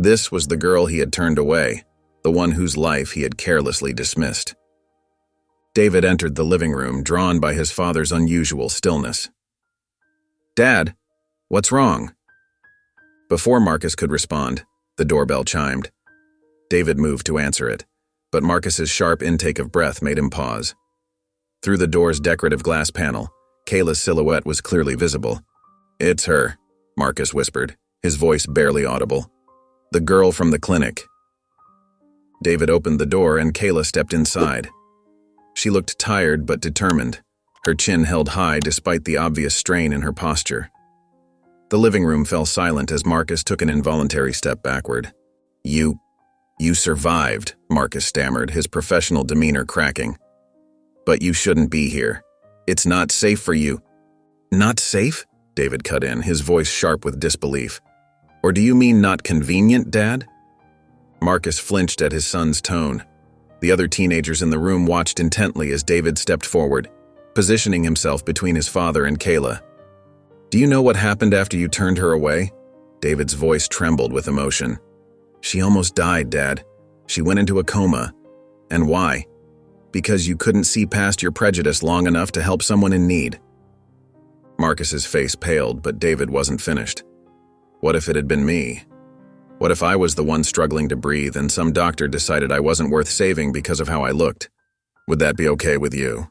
This was the girl he had turned away, the one whose life he had carelessly dismissed. David entered the living room, drawn by his father's unusual stillness. "Dad, what's wrong?" Before Marcus could respond, the doorbell chimed. David moved to answer it, but Marcus's sharp intake of breath made him pause. Through the door's decorative glass panel, Kayla's silhouette was clearly visible. "It's her," Marcus whispered, his voice barely audible. "The girl from the clinic." David opened the door and Kayla stepped inside. She looked tired but determined, her chin held high despite the obvious strain in her posture. The living room fell silent as Marcus took an involuntary step backward. You survived," Marcus stammered, his professional demeanor cracking. "But you shouldn't be here. It's not safe for you." "Not safe?" David cut in, his voice sharp with disbelief. "Or do you mean not convenient, Dad?" Marcus flinched at his son's tone. The other teenagers in the room watched intently as David stepped forward, positioning himself between his father and Kayla. "Do you know what happened after you turned her away?" David's voice trembled with emotion. "She almost died, Dad. She went into a coma. And why? Because you couldn't see past your prejudice long enough to help someone in need." Marcus's face paled, but David wasn't finished. "What if it had been me?" What if I was the one struggling to breathe and some doctor decided I wasn't worth saving because of how I looked? Would that be okay with you?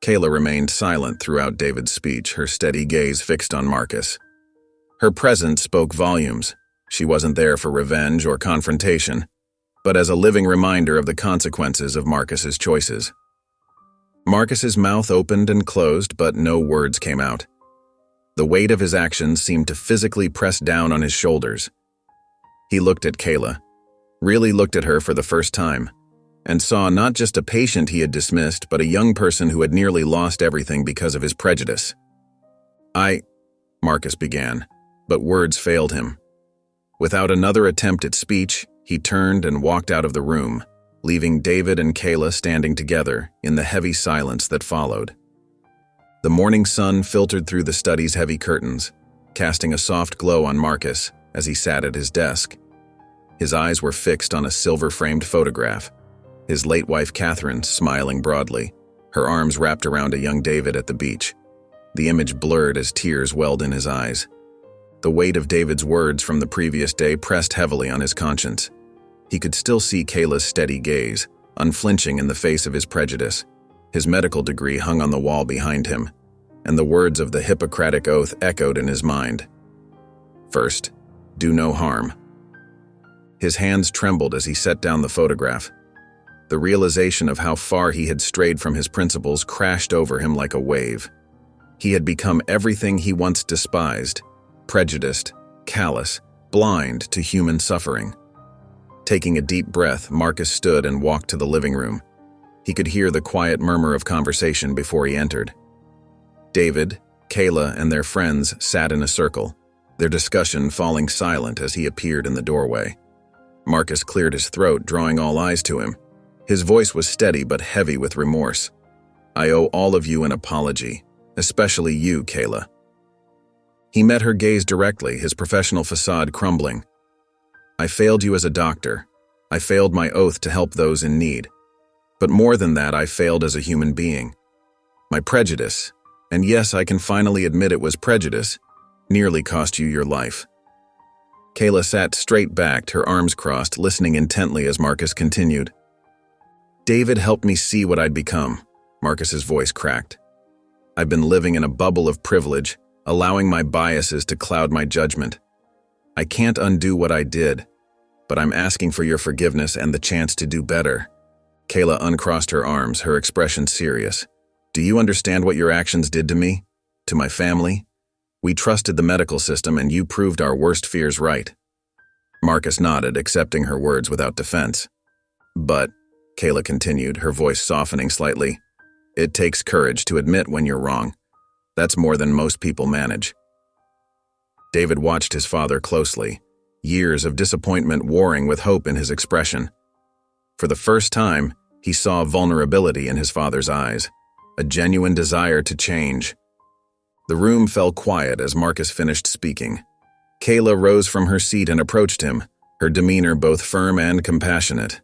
Kayla remained silent throughout David's speech, her steady gaze fixed on Marcus. Her presence spoke volumes. She wasn't there for revenge or confrontation, but as a living reminder of the consequences of Marcus's choices. Marcus's mouth opened and closed, but no words came out. The weight of his actions seemed to physically press down on his shoulders. He looked at Kayla, really looked at her for the first time, and saw not just a patient he had dismissed, but a young person who had nearly lost everything because of his prejudice. Marcus began, but words failed him. Without another attempt at speech, he turned and walked out of the room, leaving David and Kayla standing together in the heavy silence that followed. The morning sun filtered through the study's heavy curtains, casting a soft glow on Marcus as he sat at his desk. His eyes were fixed on a silver-framed photograph, his late wife Catherine smiling broadly, her arms wrapped around a young David at the beach. The image blurred as tears welled in his eyes. The weight of David's words from the previous day pressed heavily on his conscience. He could still see Kayla's steady gaze, unflinching in the face of his prejudice. His medical degree hung on the wall behind him, and the words of the Hippocratic Oath echoed in his mind. First, do no harm. His hands trembled as he set down the photograph. The realization of how far he had strayed from his principles crashed over him like a wave. He had become everything he once despised, prejudiced, callous, blind to human suffering. Taking a deep breath, Marcus stood and walked to the living room. He could hear the quiet murmur of conversation before he entered. David, Kayla, and their friends sat in a circle, their discussion falling silent as he appeared in the doorway. Marcus cleared his throat, drawing all eyes to him. His voice was steady but heavy with remorse. I owe all of you an apology, especially you, Kayla. He met her gaze directly, his professional facade crumbling. I failed you as a doctor. I failed my oath to help those in need. But more than that, I failed as a human being. My prejudice, and yes, I can finally admit it was prejudice, nearly cost you your life. Kayla sat straight-backed, her arms crossed, listening intently as Marcus continued. David helped me see what I'd become. Marcus's voice cracked. I've been living in a bubble of privilege, allowing my biases to cloud my judgment. I can't undo what I did, but I'm asking for your forgiveness and the chance to do better. Kayla uncrossed her arms, her expression serious. Do you understand what your actions did to me? To my family? We trusted the medical system and you proved our worst fears right. Marcus nodded, accepting her words without defense. But, Kayla continued, her voice softening slightly, it takes courage to admit when you're wrong. That's more than most people manage. David watched his father closely, years of disappointment warring with hope in his expression. For the first time, he saw vulnerability in his father's eyes, a genuine desire to change. The room fell quiet as Marcus finished speaking. Kayla rose from her seat and approached him, her demeanor both firm and compassionate.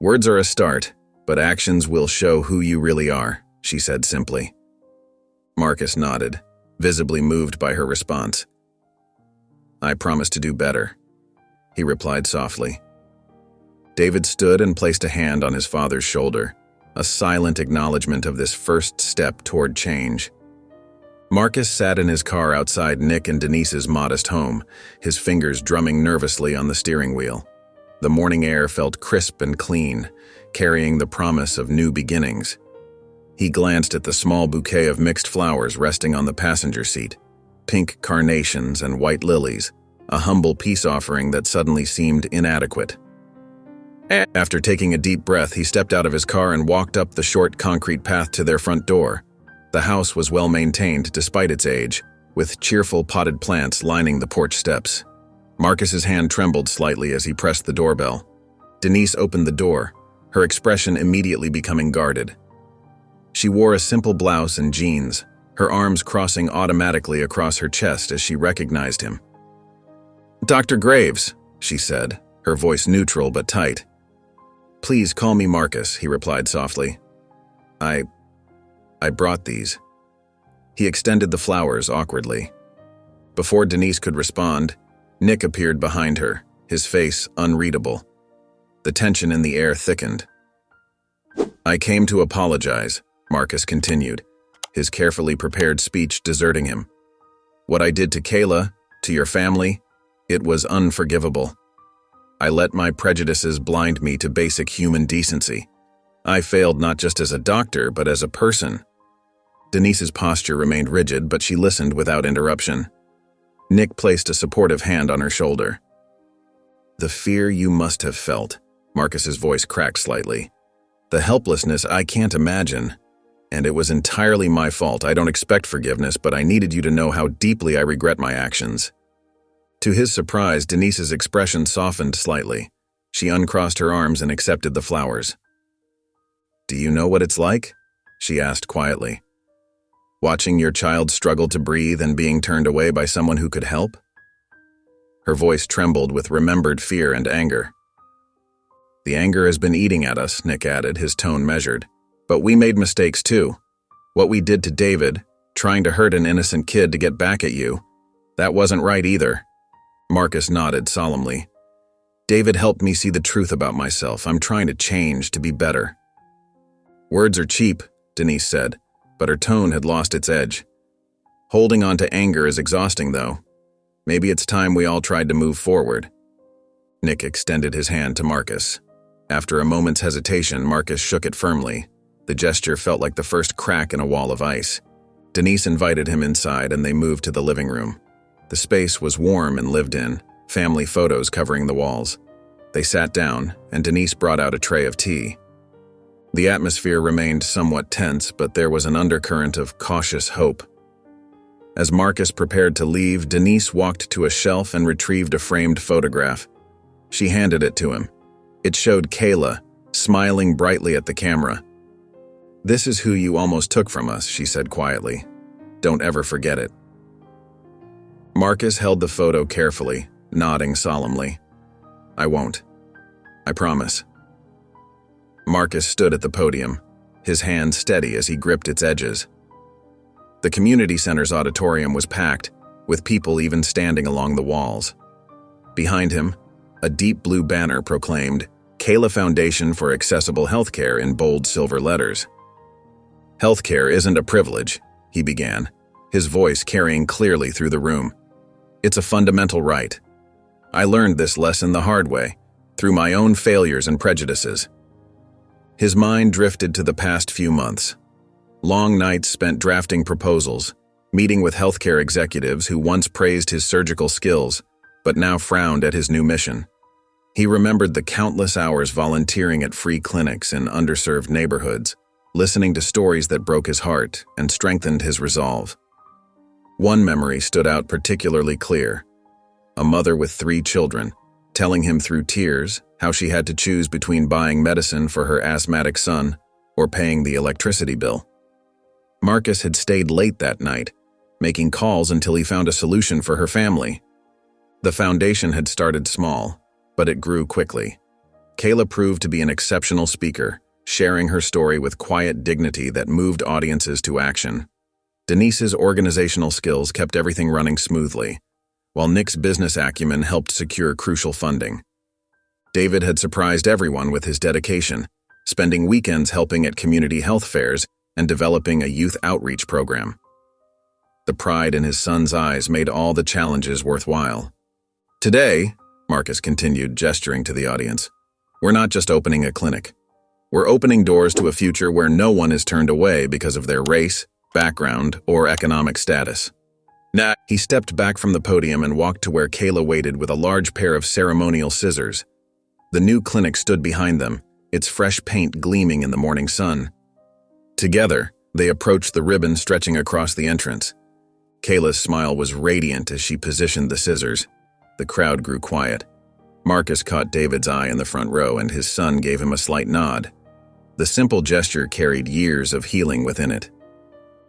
Words are a start, but actions will show who you really are, she said simply. Marcus nodded, visibly moved by her response. I promise to do better, he replied softly. David stood and placed a hand on his father's shoulder, a silent acknowledgement of this first step toward change. Marcus sat in his car outside Nick and Denise's modest home, his fingers drumming nervously on the steering wheel. The morning air felt crisp and clean, carrying the promise of new beginnings. He glanced at the small bouquet of mixed flowers resting on the passenger seat, pink carnations and white lilies, a humble peace offering that suddenly seemed inadequate. After taking a deep breath, he stepped out of his car and walked up the short concrete path to their front door. The house was well maintained despite its age, with cheerful potted plants lining the porch steps. Marcus's hand trembled slightly as he pressed the doorbell. Denise opened the door, her expression immediately becoming guarded. She wore a simple blouse and jeans, her arms crossing automatically across her chest as she recognized him. Dr. Graves, she said, her voice neutral but tight. Please call me Marcus, he replied softly. I brought these. He extended the flowers awkwardly. Before Denise could respond, Nick appeared behind her, his face unreadable. The tension in the air thickened. "I came to apologize," Marcus continued, his carefully prepared speech deserting him. "What I did to Kayla, to your family, it was unforgivable. I let my prejudices blind me to basic human decency. I failed not just as a doctor, but as a person." Denise's posture remained rigid, but she listened without interruption. Nick placed a supportive hand on her shoulder. "The fear you must have felt," Marcus's voice cracked slightly. "The helplessness I can't imagine. And it was entirely my fault. I don't expect forgiveness, but I needed you to know how deeply I regret my actions." To his surprise, Denise's expression softened slightly. She uncrossed her arms and accepted the flowers. "Do you know what it's like?" she asked quietly. "Watching your child struggle to breathe and being turned away by someone who could help?" Her voice trembled with remembered fear and anger. "The anger has been eating at us," Nick added, his tone measured. "But we made mistakes too. What we did to David, trying to hurt an innocent kid to get back at you, that wasn't right either." Marcus nodded solemnly. "David helped me see the truth about myself. I'm trying to change, to be better." "Words are cheap," Denise said, but her tone had lost its edge. "Holding on to anger is exhausting, though. Maybe it's time we all tried to move forward." Nick extended his hand to Marcus. After a moment's hesitation, Marcus shook it firmly. The gesture felt like the first crack in a wall of ice. Denise invited him inside, and they moved to the living room. The space was warm and lived in, family photos covering the walls. They sat down, and Denise brought out a tray of tea. The atmosphere remained somewhat tense, but there was an undercurrent of cautious hope. As Marcus prepared to leave, Denise walked to a shelf and retrieved a framed photograph. She handed it to him. It showed Kayla, smiling brightly at the camera. "This is who you almost took from us," she said quietly. "Don't ever forget it." Marcus held the photo carefully, nodding solemnly. "I won't. I promise." Marcus stood at the podium, his hand steady as he gripped its edges. The community center's auditorium was packed, with people even standing along the walls. Behind him, a deep blue banner proclaimed, "Kayla Foundation for Accessible Healthcare" in bold silver letters. "Healthcare isn't a privilege," he began, his voice carrying clearly through the room. "It's a fundamental right. I learned this lesson the hard way, through my own failures and prejudices." His mind drifted to the past few months. Long nights spent drafting proposals, meeting with healthcare executives who once praised his surgical skills, but now frowned at his new mission. He remembered the countless hours volunteering at free clinics in underserved neighborhoods, listening to stories that broke his heart and strengthened his resolve. One memory stood out particularly clear. A mother with 3 children, telling him through tears how she had to choose between buying medicine for her asthmatic son or paying the electricity bill. Marcus had stayed late that night, making calls until he found a solution for her family. The foundation had started small, but it grew quickly. Kayla proved to be an exceptional speaker, sharing her story with quiet dignity that moved audiences to action. Denise's organizational skills kept everything running smoothly, while Nick's business acumen helped secure crucial funding. David had surprised everyone with his dedication, spending weekends helping at community health fairs and developing a youth outreach program. The pride in his son's eyes made all the challenges worthwhile. "Today," Marcus continued, gesturing to the audience, "we're not just opening a clinic. We're opening doors to a future where no one is turned away because of their race, background, or economic status." He stepped back from the podium and walked to where Kayla waited with a large pair of ceremonial scissors. The new clinic stood behind them, its fresh paint gleaming in the morning sun. Together, they approached the ribbon stretching across the entrance. Kayla's smile was radiant as she positioned the scissors. The crowd grew quiet. Marcus caught David's eye in the front row, and his son gave him a slight nod. The simple gesture carried years of healing within it.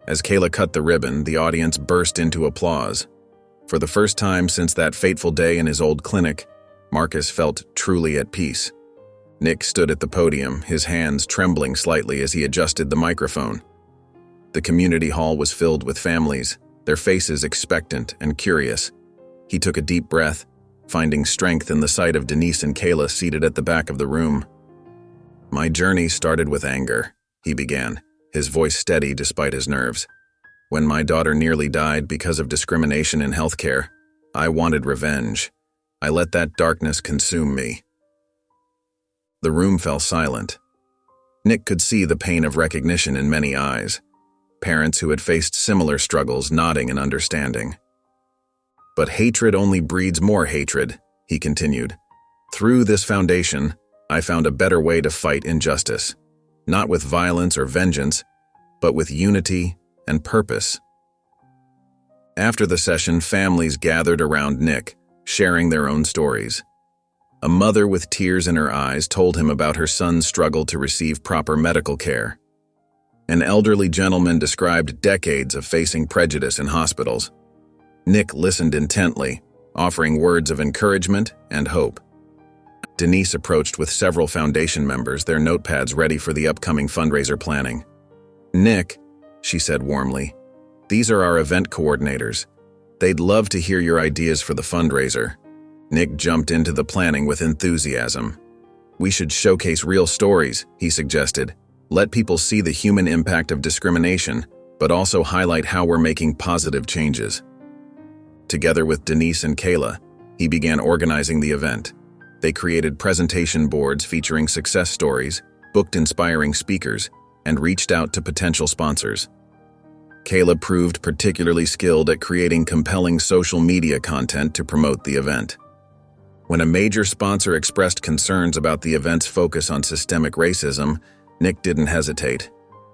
As Kayla cut the ribbon, the audience burst into applause. For the first time since that fateful day in his old clinic, Marcus felt truly at peace. Nick stood at the podium, his hands trembling slightly as he adjusted the microphone. The community hall was filled with families, their faces expectant and curious. He took a deep breath, finding strength in the sight of Denise and Kayla seated at the back of the room. "My journey started with anger," he began, his voice steady despite his nerves. "When my daughter nearly died because of discrimination in healthcare, I wanted revenge. I let that darkness consume me." The room fell silent. Nick could see the pain of recognition in many eyes, parents who had faced similar struggles nodding in understanding. "But hatred only breeds more hatred," he continued. "Through this foundation, I found a better way to fight injustice, not with violence or vengeance, but with unity and purpose." After the session, families gathered around Nick, sharing their own stories. A mother with tears in her eyes told him about her son's struggle to receive proper medical care. An elderly gentleman described decades of facing prejudice in hospitals. Nick listened intently, offering words of encouragement and hope. Denise approached with several foundation members, their notepads ready for the upcoming fundraiser planning. "Nick," she said warmly, "these are our event coordinators. They'd love to hear your ideas for the fundraiser." Nick jumped into the planning with enthusiasm. "We should showcase real stories," he suggested. "Let people see the human impact of discrimination, but also highlight how we're making positive changes." Together with Denise and Kayla, he began organizing the event. They created presentation boards featuring success stories, booked inspiring speakers, and reached out to potential sponsors. Kayla proved particularly skilled at creating compelling social media content to promote the event. When a major sponsor expressed concerns about the event's focus on systemic racism, Nick didn't hesitate.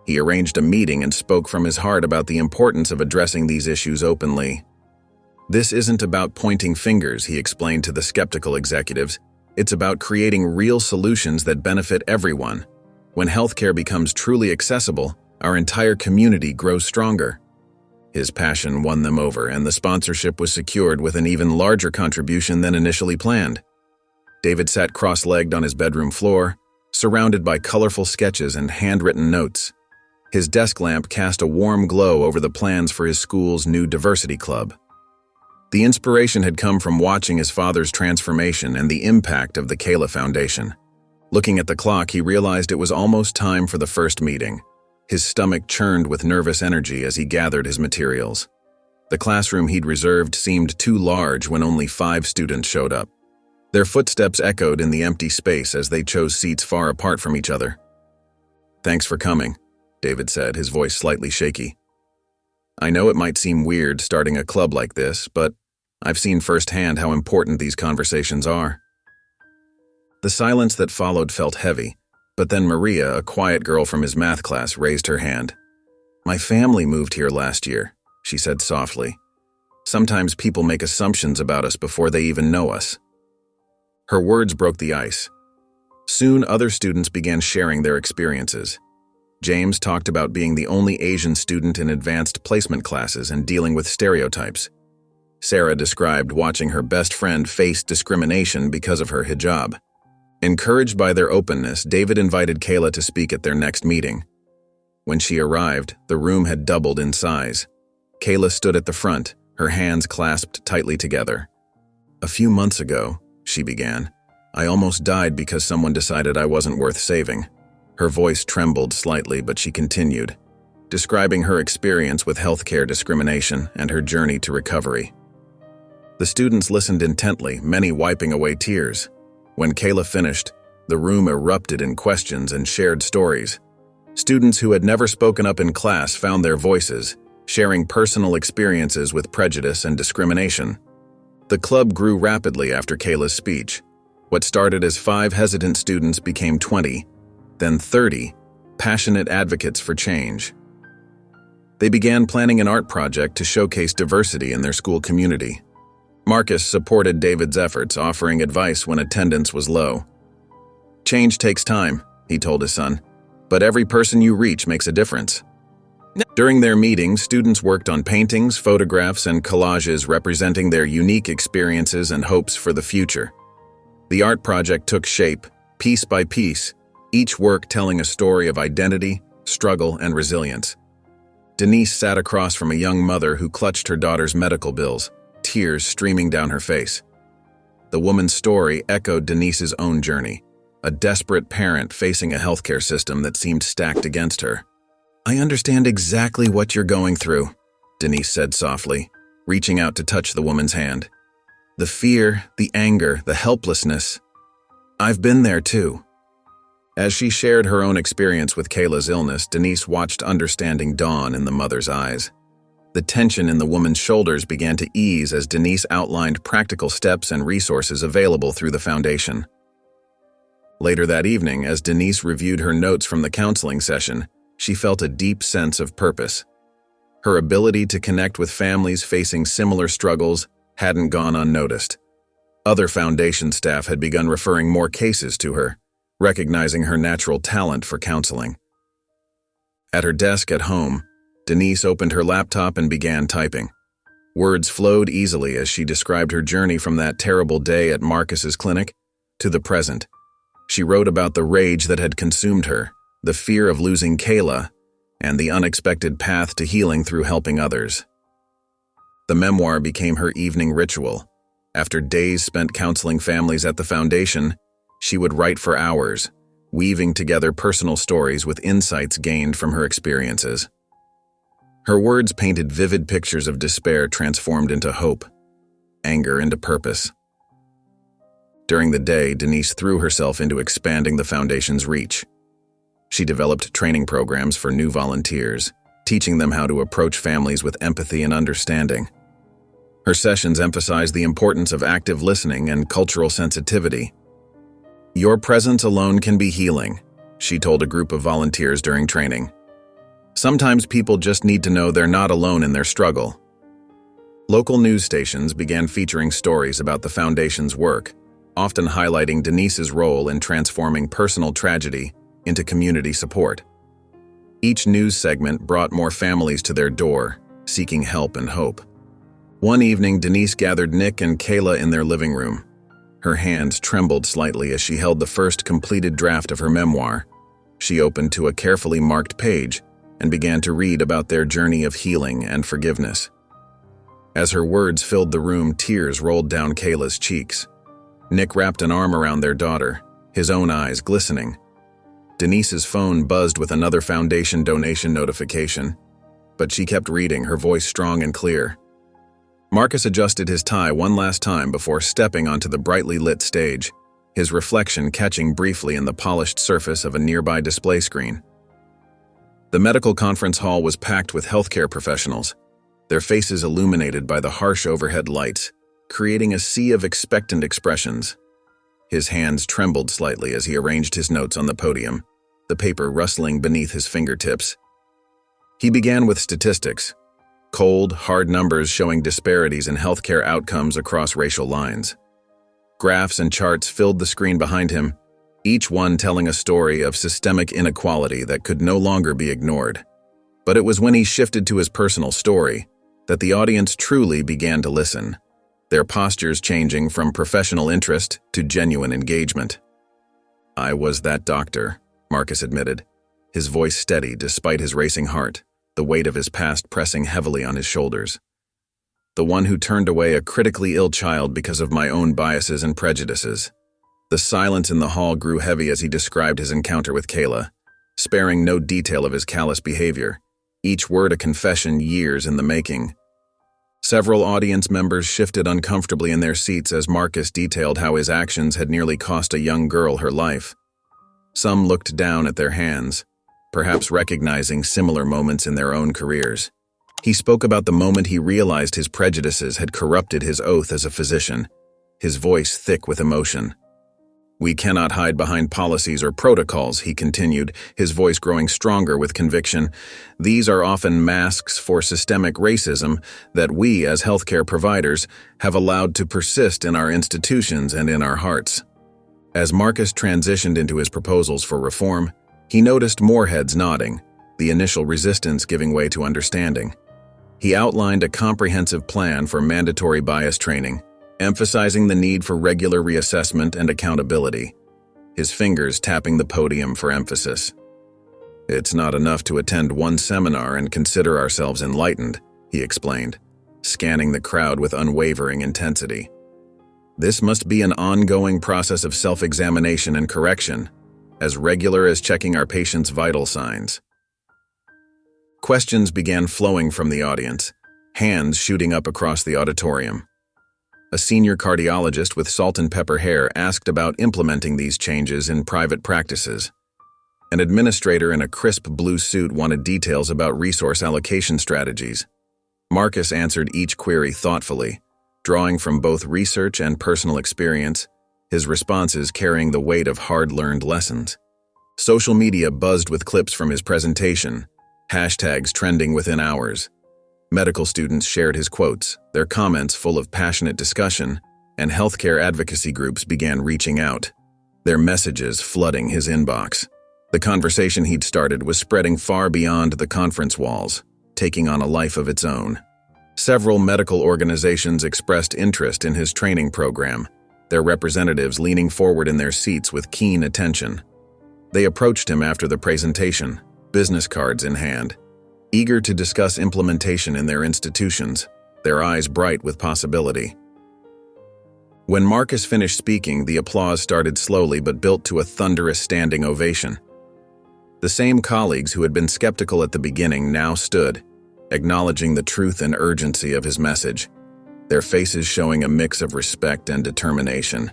He arranged a meeting and spoke from his heart about the importance of addressing these issues openly. "This isn't about pointing fingers," he explained to the skeptical executives. "It's about creating real solutions that benefit everyone. When healthcare becomes truly accessible, our entire community grows stronger." His passion won them over, and the sponsorship was secured with an even larger contribution than initially planned. David sat cross-legged on his bedroom floor, surrounded by colorful sketches and handwritten notes. His desk lamp cast a warm glow over the plans for his school's new diversity club. The inspiration had come from watching his father's transformation and the impact of the Kayla Foundation. Looking at the clock, he realized it was almost time for the first meeting. His stomach churned with nervous energy as he gathered his materials. The classroom he'd reserved seemed too large when only 5 students showed up. Their footsteps echoed in the empty space as they chose seats far apart from each other. "Thanks for coming," David said, his voice slightly shaky. "I know it might seem weird starting a club like this, but I've seen firsthand how important these conversations are." The silence that followed felt heavy, but then Maria, a quiet girl from his math class, raised her hand. "My family moved here last year," she said softly. "Sometimes people make assumptions about us before they even know us." Her words broke the ice. Soon, other students began sharing their experiences. James talked about being the only Asian student in advanced placement classes and dealing with stereotypes. Sarah described watching her best friend face discrimination because of her hijab. Encouraged by their openness, David invited Kayla to speak at their next meeting. When she arrived, the room had doubled in size. Kayla stood at the front, her hands clasped tightly together. "A few months ago," she began, "I almost died because someone decided I wasn't worth saving." Her voice trembled slightly, but she continued, describing her experience with healthcare discrimination and her journey to recovery. The students listened intently, many wiping away tears. When Kayla finished, the room erupted in questions and shared stories. Students who had never spoken up in class found their voices, sharing personal experiences with prejudice and discrimination. The club grew rapidly after Kayla's speech. What started as 5 hesitant students became 20, then 30, passionate advocates for change. They began planning an art project to showcase diversity in their school community. Marcus supported David's efforts, offering advice when attendance was low. "Change takes time," he told his son, "but every person you reach makes a difference." During their meeting, students worked on paintings, photographs, and collages representing their unique experiences and hopes for the future. The art project took shape, piece by piece, each work telling a story of identity, struggle, and resilience. Denise sat across from a young mother who clutched her daughter's medical bills, tears streaming down her face. The woman's story echoed Denise's own journey, a desperate parent facing a healthcare system that seemed stacked against her. "I understand exactly what you're going through," Denise said softly, reaching out to touch the woman's hand. "The fear, the anger, the helplessness. I've been there too." As she shared her own experience with Kayla's illness, Denise watched understanding dawn in the mother's eyes. The tension in the woman's shoulders began to ease as Denise outlined practical steps and resources available through the foundation. Later that evening, as Denise reviewed her notes from the counseling session, she felt a deep sense of purpose. Her ability to connect with families facing similar struggles hadn't gone unnoticed. Other foundation staff had begun referring more cases to her, recognizing her natural talent for counseling. At her desk at home, Denise opened her laptop and began typing. Words flowed easily as she described her journey from that terrible day at Marcus's clinic to the present. She wrote about the rage that had consumed her, the fear of losing Kayla, and the unexpected path to healing through helping others. The memoir became her evening ritual. After days spent counseling families at the foundation, she would write for hours, weaving together personal stories with insights gained from her experiences. Her words painted vivid pictures of despair transformed into hope, anger into purpose. During the day, Denise threw herself into expanding the foundation's reach. She developed training programs for new volunteers, teaching them how to approach families with empathy and understanding. Her sessions emphasized the importance of active listening and cultural sensitivity. "Your presence alone can be healing," she told a group of volunteers during training. "Sometimes people just need to know they're not alone in their struggle." Local news stations began featuring stories about the foundation's work, often highlighting Denise's role in transforming personal tragedy into community support. Each news segment brought more families to their door, seeking help and hope. One evening, Denise gathered Nick and Kayla in their living room. Her hands trembled slightly as she held the first completed draft of her memoir. She opened to a carefully marked page and began to read about their journey of healing and forgiveness. As her words filled the room, tears rolled down Kayla's cheeks. Nick wrapped an arm around their daughter, his own eyes glistening. Denise's phone buzzed with another foundation donation notification, but she kept reading, her voice strong and clear. Marcus adjusted his tie one last time before stepping onto the brightly lit stage, his reflection catching briefly in the polished surface of a nearby display screen. The medical conference hall was packed with healthcare professionals, their faces illuminated by the harsh overhead lights, creating a sea of expectant expressions. His hands trembled slightly as he arranged his notes on the podium, the paper rustling beneath his fingertips. He began with statistics, cold, hard numbers showing disparities in healthcare outcomes across racial lines. Graphs and charts filled the screen behind him, each one telling a story of systemic inequality that could no longer be ignored. But it was when he shifted to his personal story that the audience truly began to listen, their postures changing from professional interest to genuine engagement. "I was that doctor," Marcus admitted, his voice steady despite his racing heart, the weight of his past pressing heavily on his shoulders. "The one who turned away a critically ill child because of my own biases and prejudices." The silence in the hall grew heavy as he described his encounter with Kayla, sparing no detail of his callous behavior, each word a confession years in the making. Several audience members shifted uncomfortably in their seats as Marcus detailed how his actions had nearly cost a young girl her life. Some looked down at their hands, perhaps recognizing similar moments in their own careers. He spoke about the moment he realized his prejudices had corrupted his oath as a physician, his voice thick with emotion. "We cannot hide behind policies or protocols," he continued, his voice growing stronger with conviction. "These are often masks for systemic racism that we, as healthcare providers, have allowed to persist in our institutions and in our hearts." As Marcus transitioned into his proposals for reform, he noticed more heads nodding, the initial resistance giving way to understanding. He outlined a comprehensive plan for mandatory bias training, emphasizing the need for regular reassessment and accountability, his fingers tapping the podium for emphasis. "It's not enough to attend one seminar and consider ourselves enlightened," he explained, scanning the crowd with unwavering intensity. This must be an ongoing process of self-examination and correction, as regular as checking our patients' vital signs. Questions began flowing from the audience, hands shooting up across the auditorium. A senior cardiologist with salt and pepper hair asked about implementing these changes in private practices. An administrator in a crisp blue suit wanted details about resource allocation strategies. Marcus answered each query thoughtfully, drawing from both research and personal experience, his responses carrying the weight of hard-learned lessons. Social media buzzed with clips from his presentation, hashtags trending within hours. Medical students shared his quotes, their comments full of passionate discussion, and healthcare advocacy groups began reaching out, their messages flooding his inbox. The conversation he'd started was spreading far beyond the conference walls, taking on a life of its own. Several medical organizations expressed interest in his training program, their representatives leaning forward in their seats with keen attention. They approached him after the presentation, business cards in hand, eager to discuss implementation in their institutions, their eyes bright with possibility. When Marcus finished speaking, the applause started slowly but built to a thunderous standing ovation. The same colleagues who had been skeptical at the beginning now stood, acknowledging the truth and urgency of his message, their faces showing a mix of respect and determination.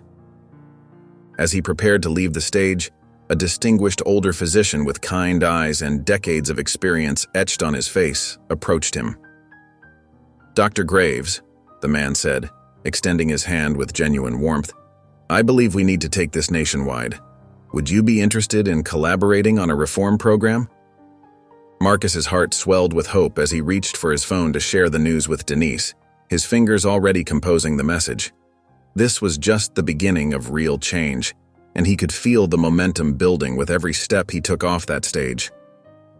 As he prepared to leave the stage, a distinguished older physician with kind eyes and decades of experience etched on his face approached him. "Dr. Graves," the man said, extending his hand with genuine warmth, "I believe we need to take this nationwide. Would you be interested in collaborating on a reform program?" Marcus's heart swelled with hope as he reached for his phone to share the news with Denise, his fingers already composing the message. This was just the beginning of real change, and he could feel the momentum building with every step he took off that stage.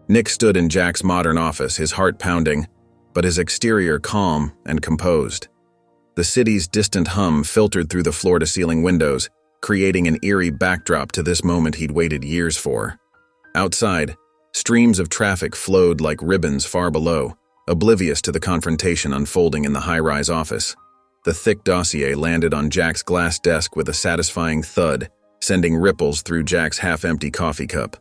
Nick stood in Jack's modern office, his heart pounding, but his exterior calm and composed. The city's distant hum filtered through the floor-to-ceiling windows, creating an eerie backdrop to this moment he'd waited years for. Outside, streams of traffic flowed like ribbons far below, oblivious to the confrontation unfolding in the high-rise office. The thick dossier landed on Jack's glass desk with a satisfying thud, sending ripples through Jack's half-empty coffee cup.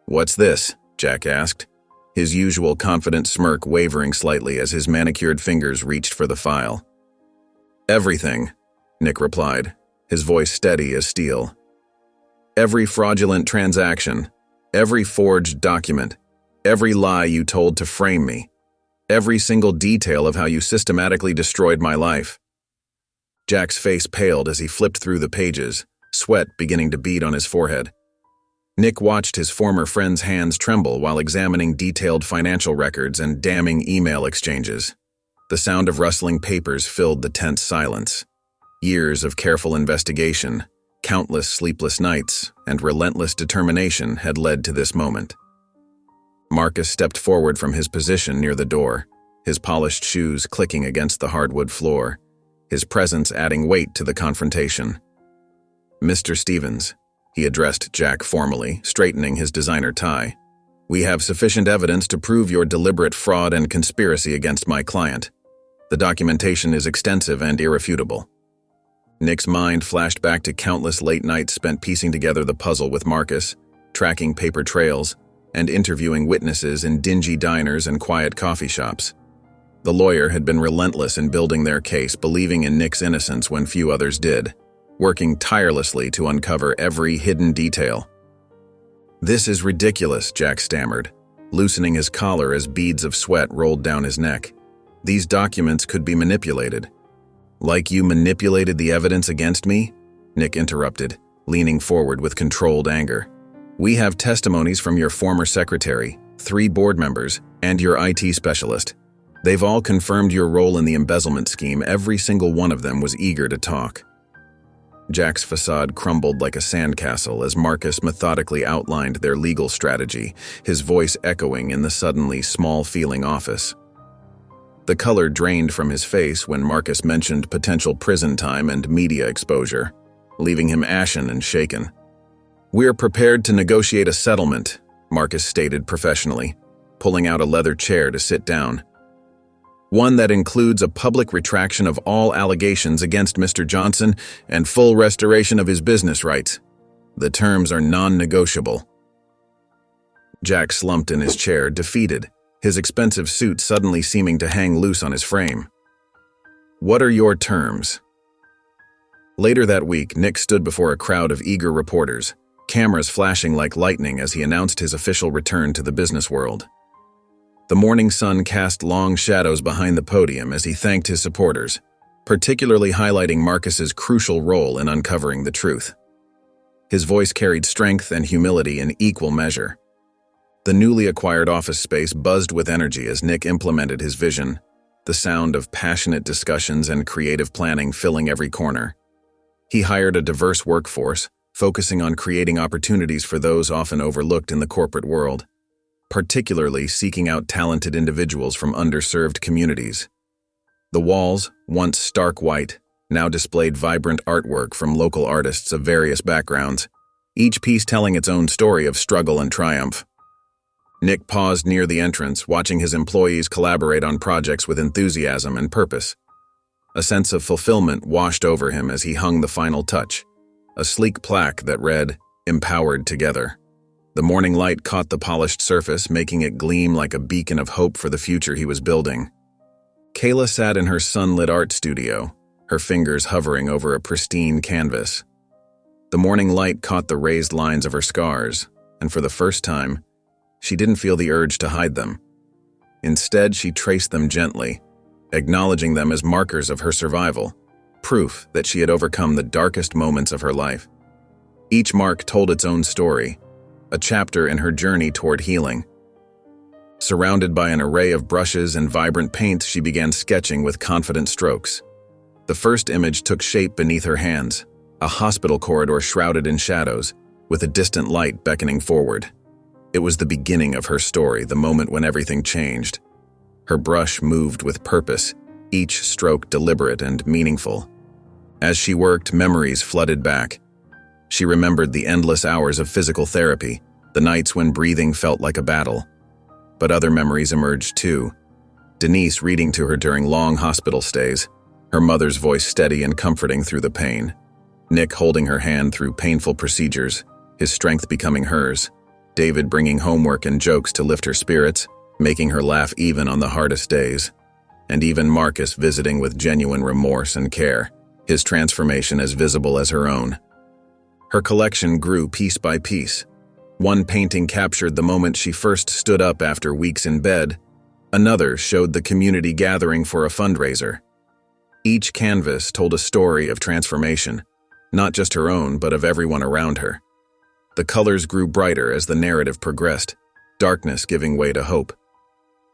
"What's this?" Jack asked, his usual confident smirk wavering slightly as his manicured fingers reached for the file. "Everything," Nick replied, his voice steady as steel. "Every fraudulent transaction, every forged document, every lie you told to frame me, every single detail of how you systematically destroyed my life." Jack's face paled as he flipped through the pages, sweat beginning to bead on his forehead. Nick watched his former friend's hands tremble while examining detailed financial records and damning email exchanges. The sound of rustling papers filled the tense silence. Years of careful investigation, countless sleepless nights, and relentless determination had led to this moment. Marcus stepped forward from his position near the door, his polished shoes clicking against the hardwood floor, his presence adding weight to the confrontation. "Mr. Stevens," he addressed Jack formally, straightening his designer tie, "we have sufficient evidence to prove your deliberate fraud and conspiracy against my client. The documentation is extensive and irrefutable." Nick's mind flashed back to countless late nights spent piecing together the puzzle with Marcus, tracking paper trails, and interviewing witnesses in dingy diners and quiet coffee shops. The lawyer had been relentless in building their case, believing in Nick's innocence when few others did, working tirelessly to uncover every hidden detail. "This is ridiculous," Jack stammered, loosening his collar as beads of sweat rolled down his neck. "These documents could be manipulated." "Like you manipulated the evidence against me?" Nick interrupted, leaning forward with controlled anger. "We have testimonies from your former secretary, 3 board members, and your IT specialist. They've all confirmed your role in the embezzlement scheme. Every single one of them was eager to talk." Jack's facade crumbled like a sandcastle as Marcus methodically outlined their legal strategy, his voice echoing in the suddenly small-feeling office. The color drained from his face when Marcus mentioned potential prison time and media exposure, leaving him ashen and shaken. "We're prepared to negotiate a settlement," Marcus stated professionally, pulling out a leather chair to sit down. one that includes a public retraction of all allegations against Mr. Johnson and full restoration of his business rights. The terms are non-negotiable." Jack slumped in his chair, defeated, his expensive suit suddenly seeming to hang loose on his frame. "What are your terms?" Later that week, Nick stood before a crowd of eager reporters, cameras flashing like lightning as he announced his official return to the business world. The morning sun cast long shadows behind the podium as he thanked his supporters, particularly highlighting Marcus's crucial role in uncovering the truth. His voice carried strength and humility in equal measure. The newly acquired office space buzzed with energy as Nick implemented his vision, the sound of passionate discussions and creative planning filling every corner. He hired a diverse workforce, focusing on creating opportunities for those often overlooked in the corporate world, particularly seeking out talented individuals from underserved communities. The walls, once stark white, now displayed vibrant artwork from local artists of various backgrounds, each piece telling its own story of struggle and triumph. Nick paused near the entrance, watching his employees collaborate on projects with enthusiasm and purpose. A sense of fulfillment washed over him as he hung the final touch, a sleek plaque that read, "Empowered Together." The morning light caught the polished surface, making it gleam like a beacon of hope for the future he was building. Kayla sat in her sunlit art studio, her fingers hovering over a pristine canvas. The morning light caught the raised lines of her scars, and for the first time, she didn't feel the urge to hide them. Instead, she traced them gently, acknowledging them as markers of her survival, proof that she had overcome the darkest moments of her life. Each mark told its own story, a chapter in her journey toward healing. Surrounded by an array of brushes and vibrant paints, she began sketching with confident strokes. The first image took shape beneath her hands, a hospital corridor shrouded in shadows, with a distant light beckoning forward. It was the beginning of her story, the moment when everything changed. Her brush moved with purpose, each stroke deliberate and meaningful. As she worked, memories flooded back. She remembered the endless hours of physical therapy, the nights when breathing felt like a battle. But other memories emerged too. Denise reading to her during long hospital stays, her mother's voice steady and comforting through the pain. Nick holding her hand through painful procedures, his strength becoming hers. David bringing homework and jokes to lift her spirits, making her laugh even on the hardest days. And even Marcus visiting with genuine remorse and care, his transformation as visible as her own. Her collection grew piece by piece. One painting captured the moment she first stood up after weeks in bed. Another showed the community gathering for a fundraiser. Each canvas told a story of transformation, not just her own, but of everyone around her. The colors grew brighter as the narrative progressed, darkness giving way to hope.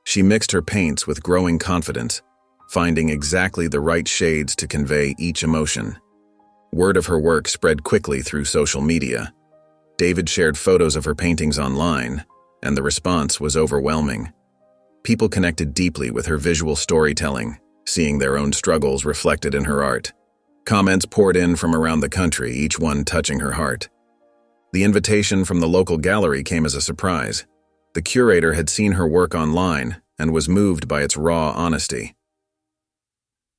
She mixed her paints with growing confidence, finding exactly the right shades to convey each emotion. Word of her work spread quickly through social media. David shared photos of her paintings online, and the response was overwhelming. People connected deeply with her visual storytelling, seeing their own struggles reflected in her art. Comments poured in from around the country, each one touching her heart. The invitation from the local gallery came as a surprise. The curator had seen her work online and was moved by its raw honesty.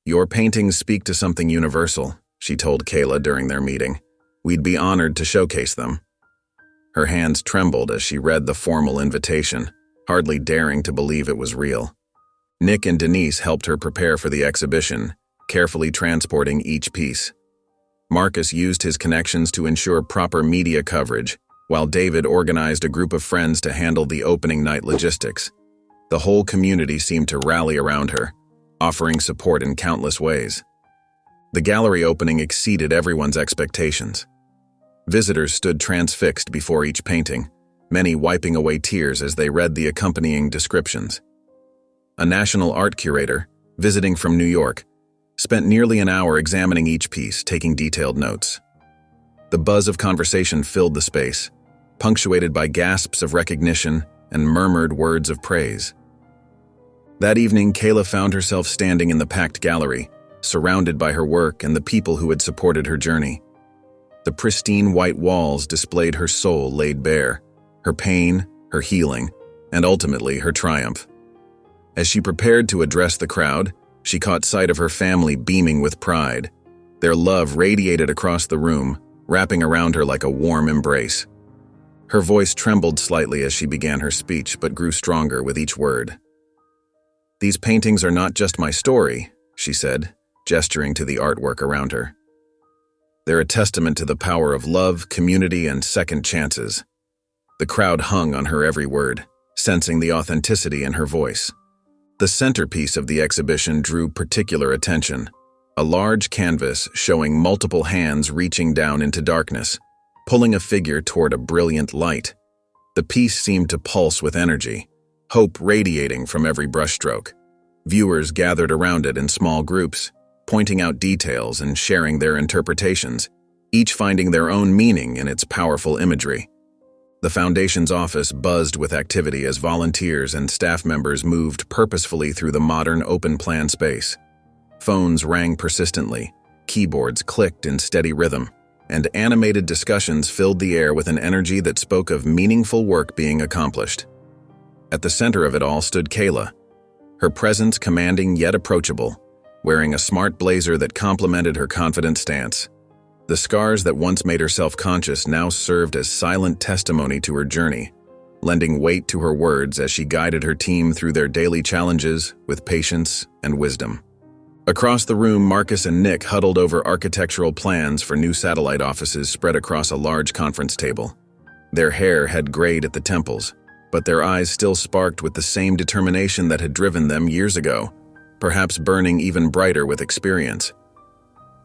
"Your paintings speak to something universal," she told Kayla during their meeting. "We'd be honored to showcase them." Her hands trembled as she read the formal invitation, hardly daring to believe it was real. Nick and Denise helped her prepare for the exhibition, carefully transporting each piece. Marcus used his connections to ensure proper media coverage, while David organized a group of friends to handle the opening night logistics. The whole community seemed to rally around her, offering support in countless ways. The gallery opening exceeded everyone's expectations. Visitors stood transfixed before each painting, many wiping away tears as they read the accompanying descriptions. A national art curator, visiting from New York, spent nearly an hour examining each piece, taking detailed notes. The buzz of conversation filled the space, punctuated by gasps of recognition and murmured words of praise. That evening, Kayla found herself standing in the packed gallery, surrounded by her work and the people who had supported her journey. The pristine white walls displayed her soul laid bare, her pain, her healing, and ultimately her triumph. As she prepared to address the crowd, she caught sight of her family beaming with pride. Their love radiated across the room, wrapping around her like a warm embrace. Her voice trembled slightly as she began her speech, but grew stronger with each word. "These paintings are not just my story," she said, gesturing to the artwork around her. "They're a testament to the power of love, community, and second chances." The crowd hung on her every word, sensing the authenticity in her voice. The centerpiece of the exhibition drew particular attention, a large canvas showing multiple hands reaching down into darkness, pulling a figure toward a brilliant light. The piece seemed to pulse with energy, hope radiating from every brushstroke. Viewers gathered around it in small groups, pointing out details and sharing their interpretations, each finding their own meaning in its powerful imagery. The Foundation's office buzzed with activity as volunteers and staff members moved purposefully through the modern open-plan space. Phones rang persistently, keyboards clicked in steady rhythm, and animated discussions filled the air with an energy that spoke of meaningful work being accomplished. At the center of it all stood Kayla, her presence commanding yet approachable, wearing a smart blazer that complemented her confident stance. The scars that once made her self-conscious now served as silent testimony to her journey, lending weight to her words as she guided her team through their daily challenges with patience and wisdom. Across the room, Marcus and Nick huddled over architectural plans for new satellite offices spread across a large conference table. Their hair had grayed at the temples, but their eyes still sparked with the same determination that had driven them years ago, perhaps burning even brighter with experience.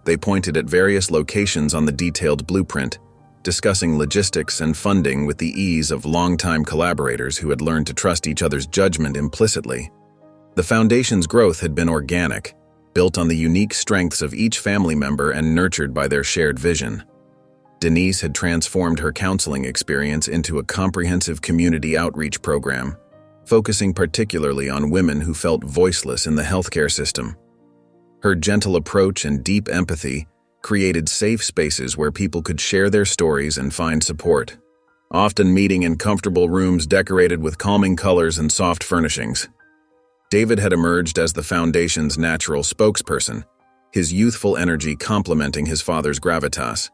They pointed at various locations on the detailed blueprint, discussing logistics and funding with the ease of longtime collaborators who had learned to trust each other's judgment implicitly. The Foundation's growth had been organic, built on the unique strengths of each family member and nurtured by their shared vision. Denise had transformed her counseling experience into a comprehensive community outreach program, focusing particularly on women who felt voiceless in the healthcare system. Her gentle approach and deep empathy created safe spaces where people could share their stories and find support, often meeting in comfortable rooms decorated with calming colors and soft furnishings. David had emerged as the Foundation's natural spokesperson, his youthful energy complementing his father's gravitas.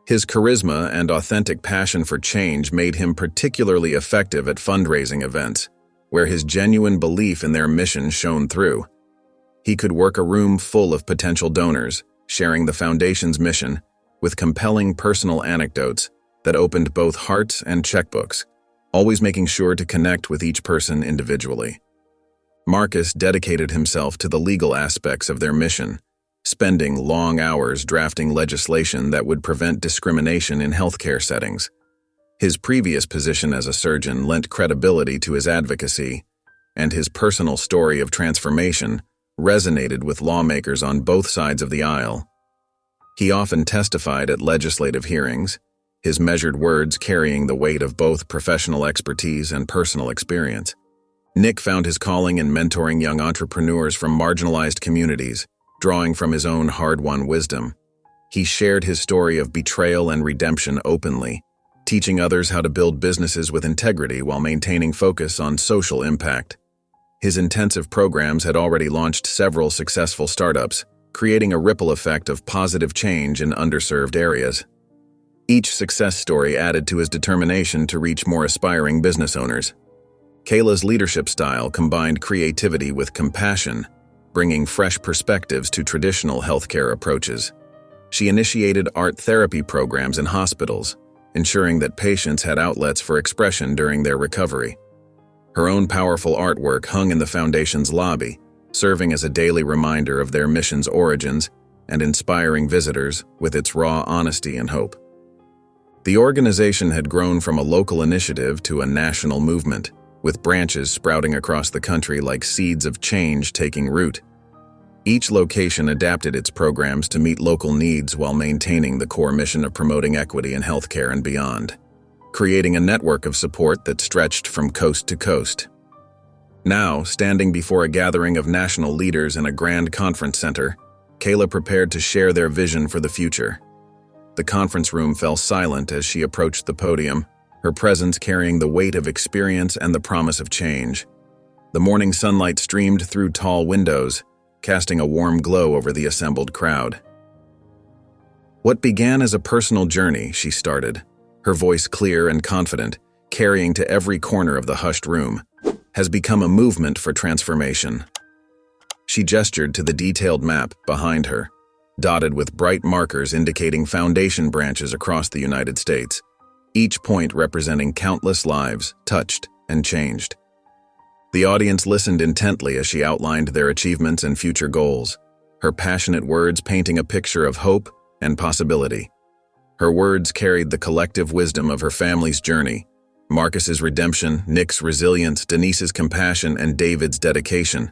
His charisma and authentic passion for change made him particularly effective at fundraising events, where his genuine belief in their mission shone through. He could work a room full of potential donors, sharing the Foundation's mission with compelling personal anecdotes that opened both hearts and checkbooks, always making sure to connect with each person individually. Marcus dedicated himself to the legal aspects of their mission, spending long hours drafting legislation that would prevent discrimination in healthcare settings. His previous position as a surgeon lent credibility to his advocacy, and his personal story of transformation resonated with lawmakers on both sides of the aisle. He often testified at legislative hearings, his measured words carrying the weight of both professional expertise and personal experience. Nick found his calling in mentoring young entrepreneurs from marginalized communities, drawing from his own hard-won wisdom. He shared his story of betrayal and redemption openly, teaching others how to build businesses with integrity while maintaining focus on social impact. His intensive programs had already launched several successful startups, creating a ripple effect of positive change in underserved areas. Each success story added to his determination to reach more aspiring business owners. Kayla's leadership style combined creativity with compassion, bringing fresh perspectives to traditional healthcare approaches. She initiated art therapy programs in hospitals, ensuring that patients had outlets for expression during their recovery. Her own powerful artwork hung in the Foundation's lobby, serving as a daily reminder of their mission's origins and inspiring visitors with its raw honesty and hope. The organization had grown from a local initiative to a national movement, with branches sprouting across the country like seeds of change taking root. Each location adapted its programs to meet local needs while maintaining the core mission of promoting equity in healthcare and beyond, creating a network of support that stretched from coast to coast. Now, standing before a gathering of national leaders in a grand conference center, Kayla prepared to share their vision for the future. The conference room fell silent as she approached the podium, her presence carrying the weight of experience and the promise of change. The morning sunlight streamed through tall windows, casting a warm glow over the assembled crowd. What began as a personal journey, she started, her voice clear and confident, carrying to every corner of the hushed room, has become a movement for transformation. She gestured to the detailed map behind her, dotted with bright markers indicating foundation branches across the United States, each point representing countless lives touched and changed. The audience listened intently as she outlined their achievements and future goals, her passionate words painting a picture of hope and possibility. Her words carried the collective wisdom of her family's journey, Marcus's redemption, Nick's resilience, Denise's compassion, and David's dedication.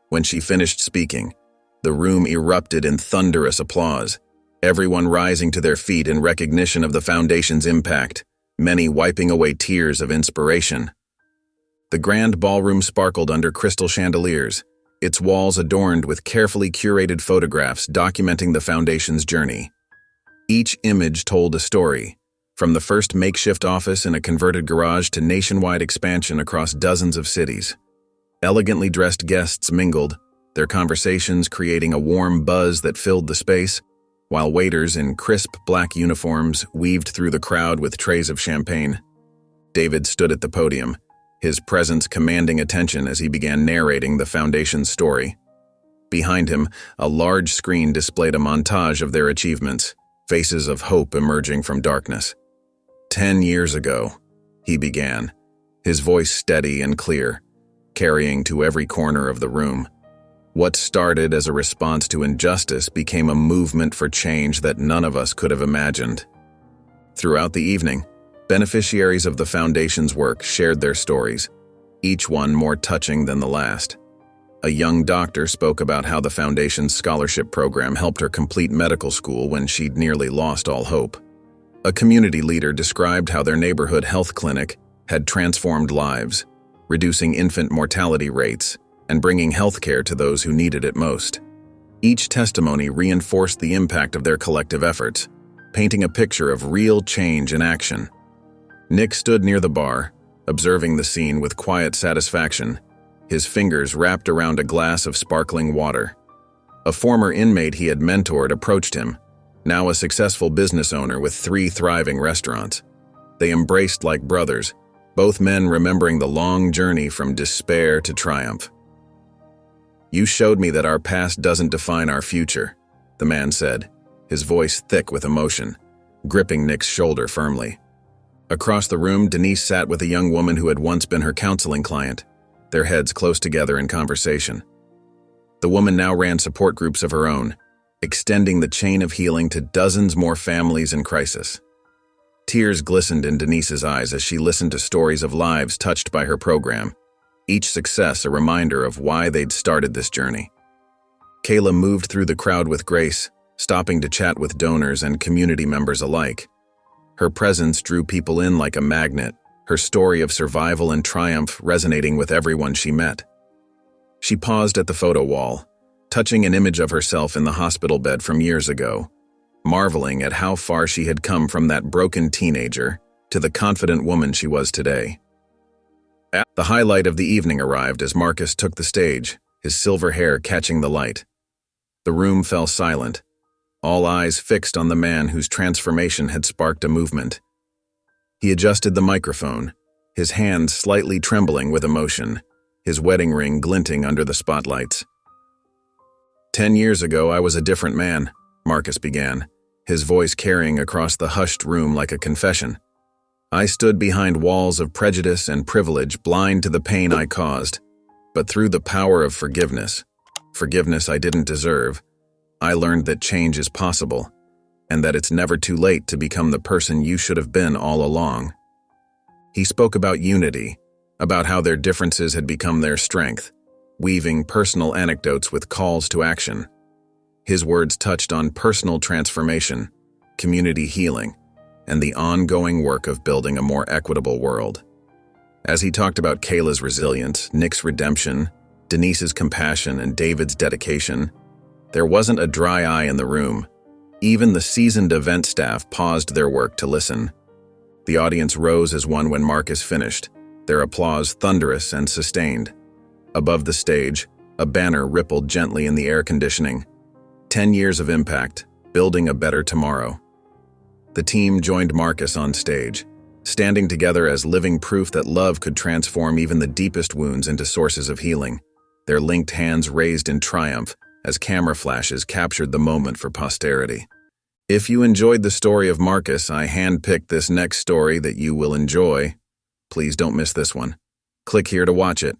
When she finished speaking, the room erupted in thunderous applause, everyone rising to their feet in recognition of the Foundation's impact, many wiping away tears of inspiration. The grand ballroom sparkled under crystal chandeliers, its walls adorned with carefully curated photographs documenting the Foundation's journey. Each image told a story, from the first makeshift office in a converted garage to nationwide expansion across dozens of cities. Elegantly dressed guests mingled, their conversations creating a warm buzz that filled the space, while waiters in crisp black uniforms weaved through the crowd with trays of champagne. David stood at the podium, his presence commanding attention as he began narrating the Foundation's story. Behind him, a large screen displayed a montage of their achievements, faces of hope emerging from darkness. 10 years ago, he began, his voice steady and clear, carrying to every corner of the room. What started as a response to injustice became a movement for change that none of us could have imagined. Throughout the evening, beneficiaries of the Foundation's work shared their stories, each one more touching than the last. A young doctor spoke about how the Foundation's scholarship program helped her complete medical school when she'd nearly lost all hope. A community leader described how their neighborhood health clinic had transformed lives, reducing infant mortality rates and bringing healthcare to those who needed it most. Each testimony reinforced the impact of their collective efforts, painting a picture of real change in action. Nick stood near the bar, observing the scene with quiet satisfaction, his fingers wrapped around a glass of sparkling water. A former inmate he had mentored approached him, now a successful business owner with 3 thriving restaurants. They embraced like brothers, both men remembering the long journey from despair to triumph. "You showed me that our past doesn't define our future," the man said, his voice thick with emotion, gripping Nick's shoulder firmly. Across the room, Denise sat with a young woman who had once been her counseling client, their heads close together in conversation. The woman now ran support groups of her own, extending the chain of healing to dozens more families in crisis. Tears glistened in Denise's eyes as she listened to stories of lives touched by her program, each success a reminder of why they'd started this journey. Kayla moved through the crowd with grace, stopping to chat with donors and community members alike. Her presence drew people in like a magnet, her story of survival and triumph resonating with everyone she met. She paused at the photo wall, touching an image of herself in the hospital bed from years ago, marveling at how far she had come from that broken teenager to the confident woman she was today. The highlight of the evening arrived as Marcus took the stage, his silver hair catching the light. The room fell silent, all eyes fixed on the man whose transformation had sparked a movement. He adjusted the microphone, his hands slightly trembling with emotion, his wedding ring glinting under the spotlights. 10 years ago, I was a different man, Marcus began, his voice carrying across the hushed room like a confession. I stood behind walls of prejudice and privilege, blind to the pain I caused. But through the power of forgiveness I didn't deserve, I learned that change is possible, and that it's never too late to become the person you should have been all along. He spoke about unity, about how their differences had become their strength, weaving personal anecdotes with calls to action. His words touched on personal transformation, community healing, and the ongoing work of building a more equitable world. As he talked about Kayla's resilience, Nick's redemption, Denise's compassion, and David's dedication, there wasn't a dry eye in the room. Even the seasoned event staff paused their work to listen. The audience rose as one when Marcus finished, their applause thunderous and sustained. Above the stage, a banner rippled gently in the air conditioning. 10 years of impact, building a better tomorrow. The team joined Marcus on stage, standing together as living proof that love could transform even the deepest wounds into sources of healing, their linked hands raised in triumph as camera flashes captured the moment for posterity. If you enjoyed the story of Marcus, I handpicked this next story that you will enjoy. Please don't miss this one. Click here to watch it.